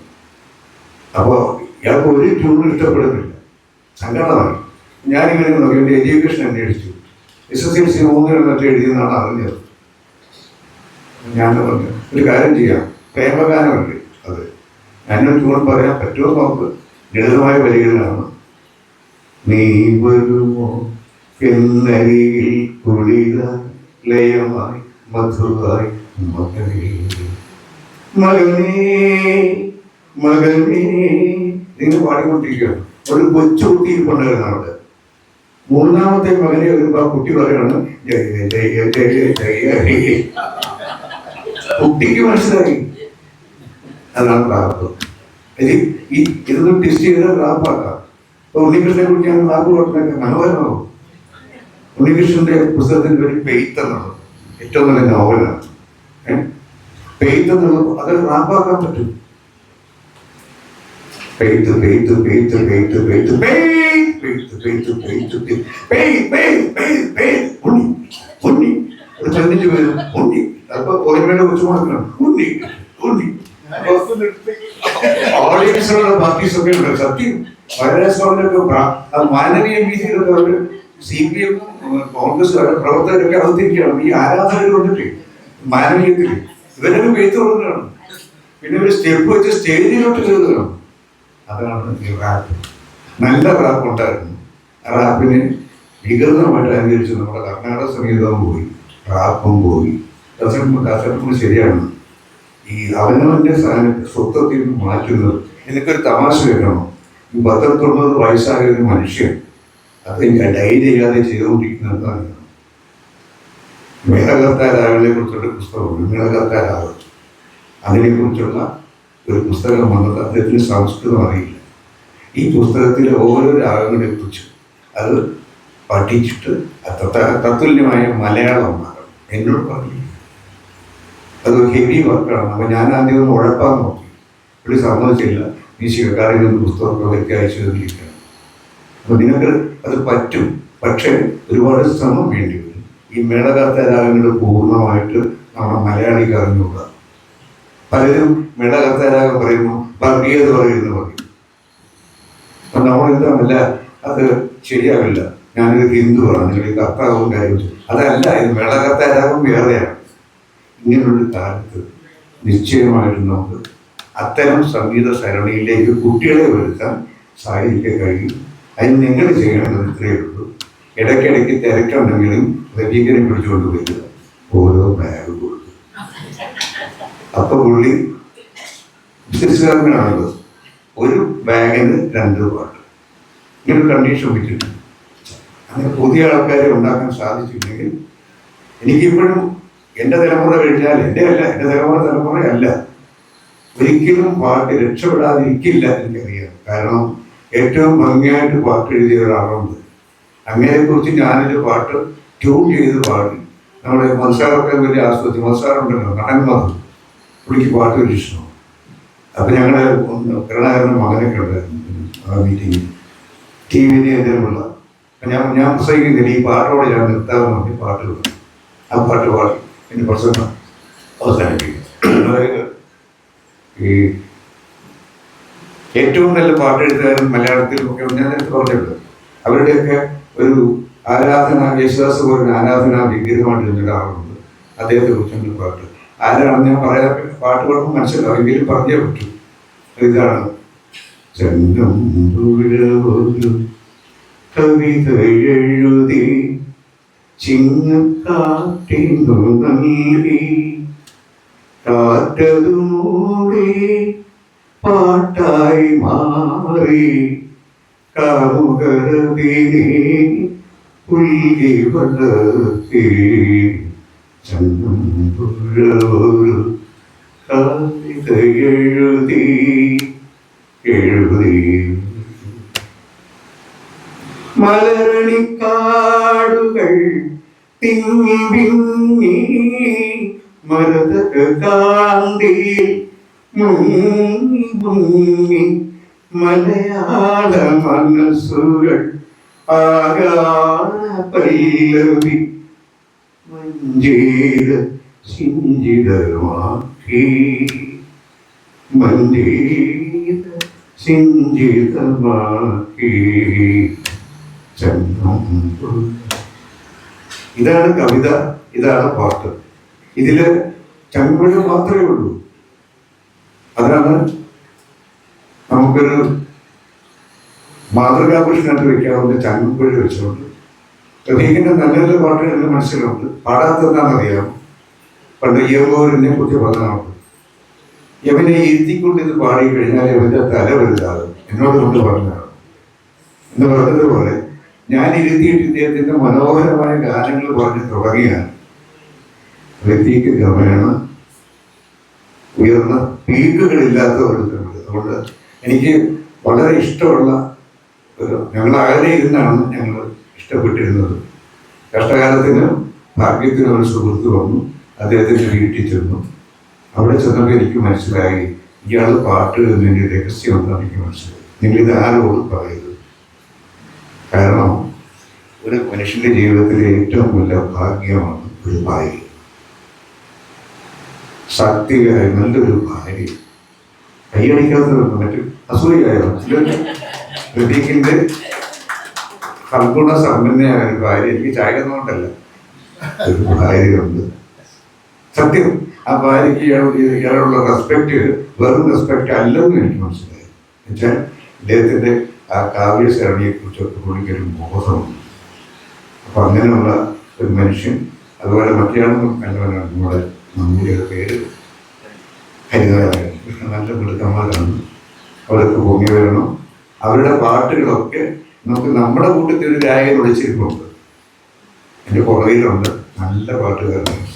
അപ്പോൾ ഇയാൾക്ക് ഒരു ട്യൂൺ ഇഷ്ടപ്പെടുന്നില്ല. സങ്കടമായി. ഞാനിങ്ങനെ നോക്കി എൻ്റെ എഡ്യൂക്കേഷൻ അന്വേഷിച്ചു. SSLC 3 എഴുതിയെന്നാണ് അറിഞ്ഞത്. ഞാൻ പറഞ്ഞു, ഒരു കാര്യം ചെയ്യാം, പ്രേമഗാനമല്ലേ അത്. ഞാനൊരു ട്യൂൺ പറയാൻ പറ്റുമോ നമുക്ക്? ലളിതമായ വരികളിലാണ്. നീ വരുമോ എന്നരികിൽ കുളിര ലയമായി മധുവായി മകനേ മകനേ മകനേ നിങ്ങൾ പാടിക്കൊണ്ടിരിക്കുകയാണ്. ഒരു കൊച്ചുകുട്ടി കൊണ്ടുവരുന്ന അവിടെ മൂന്നാമത്തെ മകനെ വരുമ്പോ ആ കുട്ടി പറയാണ് ജയ ജയ ജയ ജയ ഹേ. കുട്ടിക്ക് മനസ്സിലായി അതാണ് റാപ്പ്. ഇതൊന്നും ടെസ്റ്റ് ചെയ്ത റാപ്പാക്കാം. ഇപ്പൊ ഉണ്ണികൃഷ്ണനെ കുറിച്ച് ഞാൻ റാപ്പ് പറഞ്ഞൊക്കെ മനോഹരമാകും. ഉണ്ണികൃഷ്ണന്റെ പുസ്തകത്തിന്റെ ഒരു പെയ്ത്ത് എന്നുള്ളത് ഏറ്റവും നല്ല നോവലാണ്. പെയ്ത്ത് എന്നുള്ളത് അത് റാപ്പാക്കാൻ പറ്റും. പെയ്ത്ത് പെയ്ത്ത് പെയ്ത്ത് പെയ്ത്ത് പെയ്ത്ത് പെയ്ത്ത് പെയ്ത്ത് പെയ്ത്ത് പെയ്ത്ത് ഉണ്ണി ഉണ്ണി ഒരു 15 പേര് ഉണ്ണി. അപ്പൊ ഓർമ്മയുടെ കൊച്ചു മാത്രമാണ് ഉണ്ണി ഉണ്ണി. ഓഡിയൻസിലുള്ള പാർട്ടീസ് ഒക്കെ ഉണ്ട്. സത്യം വൈറസ്ക്കെ മാനവീയ രീതിയിലൊക്കെ അവര് CPM കോൺഗ്രസ് പ്രവർത്തകരൊക്കെ അകത്തിരിക്കുകയാണ്. ഈ ആരാധകർ കൊണ്ടിട്ട് മാനവീയത്തിൽ ഇവരൊക്കെ പെയ്ത്ത് കൊടുക്കുകയാണ്. പിന്നെ ഒരു സ്റ്റെപ്പ് വെച്ച് സ്റ്റേജിലോട്ട് കയറുകയാണ്. അതാണ് ഈ റാപ്പ്. നല്ല റാപ്പ് ഉണ്ടായിരുന്നു. ആ റാപ്പിന് വികൃതമായിട്ട് അനുകരിച്ച് നമ്മുടെ കർണാടക സംഗീതവും പോയി, റാപ്പും പോയി. കസരപ്പ് ശരിയാണ്. ഈ അവനവന്റെ സ്വത്വത്തിൽ നിന്ന് മാറ്റുന്നത്. എനിക്കൊരു തമാശ കേൾക്കണം. ഈ 19 വയസ്സായ ഒരു മനുഷ്യൻ അത് ഡൈ ചെയ്യാതെ ചെയ്തുകൊണ്ടിരിക്കുന്നതാണ്. മേളകർത്താരാവിനെ കുറിച്ചുള്ള പുസ്തകമുണ്ട്, മേളകർത്താരാവ്. അതിനെക്കുറിച്ചുള്ള ഒരു പുസ്തകം വന്നത് അദ്ദേഹത്തിന് സംസ്കൃതം അറിയില്ല. ഈ പുസ്തകത്തിലെ ഓരോ രാഗങ്ങളെ കുറിച്ച് അത് പഠിച്ചിട്ട് തത്തുല്യമായ മലയാളം ഉണ്ടാക്കണം എന്നോട് പറഞ്ഞു. അത് ഹെവി വർക്കാണ്. അപ്പൊ ഞാൻ ആദ്യം ഒന്ന് ഉഴപ്പാൻ നോക്കി. പുള്ളി സമ്മതിച്ചില്ല. നീ ശിവകാരിൽ നിന്ന് പുസ്തകമൊക്കെ വ്യക്തി അയച്ചു തന്നിരിക്കണം. അപ്പൊ നിങ്ങൾക്ക് അത് പറ്റും, പക്ഷേ ഒരുപാട് ശ്രമം വേണ്ടി വരും. ഈ മേളകർത്ത രാഗങ്ങൾ പൂർണ്ണമായിട്ട് നമ്മുടെ മലയാളിക്ക് അറിഞ്ഞുകൂടാ. പലരും മേളകർത്താരാഗം പറയുന്നു, വർഗീയത പറയുന്നു പറയും. അപ്പൊ നമ്മളെന്താണല്ല അത് ശരിയാവില്ല. ഞാനൊരു ഹിന്ദുവാണ്, നിങ്ങൾ കർത്താവും കാര്യം അതല്ല. ഇത് മേളകർത്താരാഗം വേറെയാണ്. ഇങ്ങനൊരു കാലത്ത് നിശ്ചയമായിട്ടും നമുക്ക് അത്തരം സംഗീത സരണിയിലേക്ക് കുട്ടികളെ വരുത്താൻ സാധിക്കാൻ കഴിയും. അതിന് നിങ്ങൾ ചെയ്യേണ്ടത് ഇത്രയേ ഉള്ളൂ. ഇടയ്ക്കിടയ്ക്ക് തിരക്കുണ്ടെങ്കിലും റബീഖിനെ പിടിച്ചുകൊണ്ട് വരിക, ഓരോ ബാഗ് കൊടുക്കും. അപ്പൊ പുള്ളി ബിസിനസ്സുകാരനാണല്ലോ, ഒരു ബാഗിന് 2 പാട്ട് ഇങ്ങനൊരു കണ്ടീഷൻ വെച്ചിട്ടുണ്ട്. അങ്ങനെ പുതിയ ആൾക്കാരെ ഉണ്ടാക്കാൻ സാധിച്ചില്ലെങ്കിൽ എനിക്കിപ്പോഴും എൻ്റെ തലമുറ കഴിഞ്ഞാൽ എൻ്റെ തലമുറയല്ല ഒരിക്കലും പാട്ട് രക്ഷപ്പെടാതിരിക്കില്ല എനിക്കറിയാം. കാരണം ഏറ്റവും ഭംഗിയായിട്ട് പാട്ട് എഴുതിയ ഒരാളുണ്ട്. അങ്ങനെക്കുറിച്ച് ഞാനൊരു പാട്ട് ട്യൂൺ ചെയ്ത് പാടി. നമ്മുടെ മത്സാറൊക്കെ വലിയ ആസ്വദിച്ചു. മത്സാറുണ്ടല്ലോ, നടന്മാർ, പുള്ളിക്ക് പാട്ട് ഒരു ഇഷ്ടമാണ്. അപ്പം ഞങ്ങളുടെ കരുണാകരൻ്റെ മകനൊക്കെ ഉണ്ടായിരുന്നു ആ മീറ്റിങ്ങിൽ. TV എന്തെങ്കിലുമുള്ള ഞാൻ പ്രസംഗിക്കുന്നില്ല, ഈ പാട്ടോടെ ഞാൻ നിർത്താമെന്ന് പറഞ്ഞ് പാട്ട് പാടി. ആ പാട്ട് പാടി എൻ്റെ പ്രസംഗം അവസാനിപ്പിക്കും. അതായത് ഈ ഏറ്റവും നല്ല പാട്ടെഴുത്തുകാരൻ മലയാളത്തിലൊക്കെ ഞാൻ നേരത്തെ പറഞ്ഞിട്ടുണ്ട്. അവരുടെയൊക്കെ ഒരു ആരാധന, യേശുദാസ് പോലുള്ള ആരാധന വിഗ്രഹമായിട്ട് ഒരാളുണ്ട്. അദ്ദേഹത്തെ കുറിച്ചുള്ള പാട്ട് ആരാണെന്ന് ഞാൻ പറയാൻ പാട്ട് പാടുമ്പോൾ മനസ്സിലാവും, എങ്കിലും പറഞ്ഞേ പറ്റൂ. ഇതാണ് കവിത എഴുതി ചിങ്ങക്കാട്ടിനു നൽകി കാറ്റതു മൂടി പാട്ടായി മാറി കാമുകരതിനെ പുൽകി വളർത്തി ചന്ദമ്പുഴൊരു കവിത എഴുതി മലരണിക്കാടുകൾ തിങ്ങി വിങ്ങി മരതക കാന്തി മുങ്ങി മുങ്ങി മലയാള മനസ്സുകൾ ആകാശ പല്ലവി മഞ്ജീര സിഞ്ചിതമാക്കി മഞ്ജീര സിഞ്ചിതമാക്കി. ഇതാണ് കവിത, ഇതാണ് പാട്ട്. ഇതില് ചങ്കുഴ മാത്രമേ ഉള്ളൂ. അതാണ് നമുക്കൊരു മാതൃകാ പുരുഷനായിട്ട് വെക്കാവുന്ന ചങ്ങമ്പുഴ വെച്ചുകൊണ്ട് റഫീഖിന്റെ നല്ല നല്ല പാട്ടുകൾ എൻ്റെ മനസ്സിലുണ്ട്. പാടാത്തതെന്നാണെന്നറിയാം. പണ്ട് യവോരിനെ കുറിച്ച് പറഞ്ഞാണ്, യവനെ ഇരുത്തിക്കൊണ്ട് ഇത് പാടിക്കഴിഞ്ഞാൽ യവന്റെ തല വലുതാകും. എന്നോട് കൊണ്ട് പറഞ്ഞതാണ് എന്ന് പറഞ്ഞതുപോലെ ഞാൻ ഇരുത്തിയിട്ട് ഇദ്ദേഹത്തിന്റെ മനോഹരമായ ഗാനങ്ങൾ പറഞ്ഞ് തുടങ്ങിയാണ്. വ്യക്തിക്ക് ഗമയാണ്, ഉയർന്ന പീക്കുകളില്ലാത്ത ഒരു തമിഴ്. അതുകൊണ്ട് എനിക്ക് വളരെ ഇഷ്ടമുള്ള ഒരു, ഞങ്ങൾ അകലെ ഇരുന്നാണ് ഞങ്ങൾ ഇഷ്ടപ്പെട്ടിരുന്നത്. കഷ്ടകാലത്തിന് ഭാഗ്യത്തിന് ഒരു സുഹൃത്ത് വന്നു, അദ്ദേഹത്തിൻ്റെ വീട്ടിൽ ചെന്നു. അവിടെ ചെന്നപ്പോൾ എനിക്ക് മനസ്സിലായി ഇയാൾ പാട്ട് എന്നതിൻ്റെ രഹസ്യം എന്താണെന്ന് എനിക്ക് മനസ്സിലായി. നിങ്ങളിത് ആരോട് പറയരുത്. കാരണം ഒരു മനുഷ്യന്റെ ജീവിതത്തിലെ ഏറ്റവും വലിയ ഭാഗ്യമാണ് ഒരു ഭാര്യ. ശക്തിയായ നല്ലൊരു ഭാര്യ. കൈയടിക്കാത്തവരുണ്ട്, മറ്റു അസൂയായ പ്രതീകിന്റെ സൽഗുണ സമ്പന്നയായ ഒരു ഭാര്യ. എനിക്ക് ചായകൊണ്ടല്ല, ഒരു ഭാര്യയുണ്ട്. സത്യം, ആ ഭാര്യയ്ക്ക് ഇയാളുള്ള റെസ്പെക്ട് വെറും റെസ്പെക്ട് അല്ലെന്ന് എനിക്ക് മനസ്സിലായി. എന്നുവെച്ചാൽ ഇദ്ദേഹത്തിന്റെ ആ കാവ്യശരണിയെ കുറിച്ചൊക്കെ പുള്ളിക്കൊരു ബോധമുണ്ട്. അപ്പൊ അങ്ങനെയുള്ള ഒരു മനുഷ്യൻ. അതുപോലെ മറ്റേയാളും നല്ലവനാണ്. നമ്മുടെ നമ്മുടെ പേര് ഹരിനാരായണൻ. നല്ല മിടുക്കന്മാരാണ്. അവരൊക്കെ പൊങ്ങി വരണം. അവരുടെ പാട്ടുകളൊക്കെ നമുക്ക് നമ്മുടെ കൂട്ടത്തിൽ ഒരു ഗായകൻ വിളിച്ചിരിപ്പുണ്ട്. എൻ്റെ പുറകിലുണ്ട് നല്ല പാട്ടുകാരനാണ്.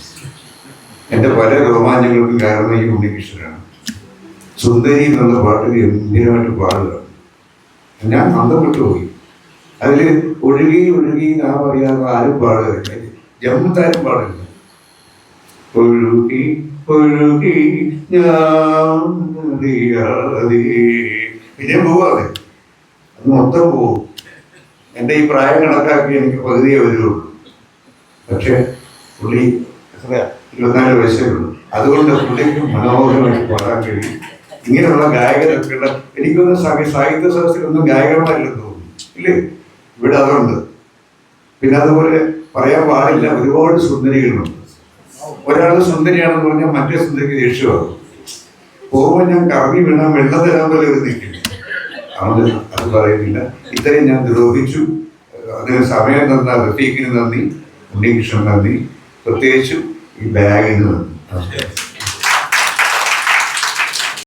എൻ്റെ പല രോമാഞ്ചങ്ങൾക്കും കാരണം ഈ ഉണ്ണികൃഷ്ണനാണ്. സുന്ദരി എന്നുള്ള പാട്ട് ഗംഭീരമായിട്ട് പാടുകയാണ്. ഞാൻ അന്തപ്പെട്ടു പോയി. അതിൽ ഒഴുകി ഒഴുകി നാം അറിയാതെ ആരും പാടുകയില്ല. ജമ്മത്താരും പാടില്ല. ഒഴുകി ഒഴുകി ഞാൻ അറിയാതെ പിന്നെ പോവാതെ അത് മൊത്തം പോവും. എൻ്റെ ഈ പ്രായം കണക്കാക്കി എനിക്ക് പകുതിയേ വരുള്ളൂ. പക്ഷെ പുള്ളി എത്രയാ 24 വയസ്സേ ഉള്ളൂ. അതുകൊണ്ട് പുള്ളിക്ക് മനോഹരമായിട്ട് പാടാൻ കഴിയും. ഇങ്ങനെയുള്ള ഗായകരൊക്കെയുള്ള എനിക്കൊന്നും സാഹിത്യ സദസ്സിലൊന്നും ഗായകന്മാരില്ലെന്ന് തോന്നുന്നു, ഇല്ലേ? ഇവിടെ അതുണ്ട്. പിന്നെ അതുപോലെ പറയാൻ പാടില്ല, ഒരുപാട് സുന്ദരികളുണ്ട്. ഒരാൾ സുന്ദരിയാണെന്ന് പറഞ്ഞാൽ മറ്റേ സുന്ദരിക്ക് ദേഷ്യമാകും. പോകുമ്പോൾ ഞാൻ കറങ്ങി വീണാൽ വെള്ളം തരാൻ പോലെ ഒരു നിൽക്കില്ല. അതുകൊണ്ട് അത് പറയുന്നില്ല. ഇത്രയും ഞാൻ ദ്രോഹിച്ചു. അതിന് സമയം തന്ന റഫീഖിന് നന്ദി, ഉണ്ണികൃഷ്ണൻ നന്ദി, പ്രത്യേകിച്ചും ഈ ബാഗിന് നന്ദി. നമസ്കാരം.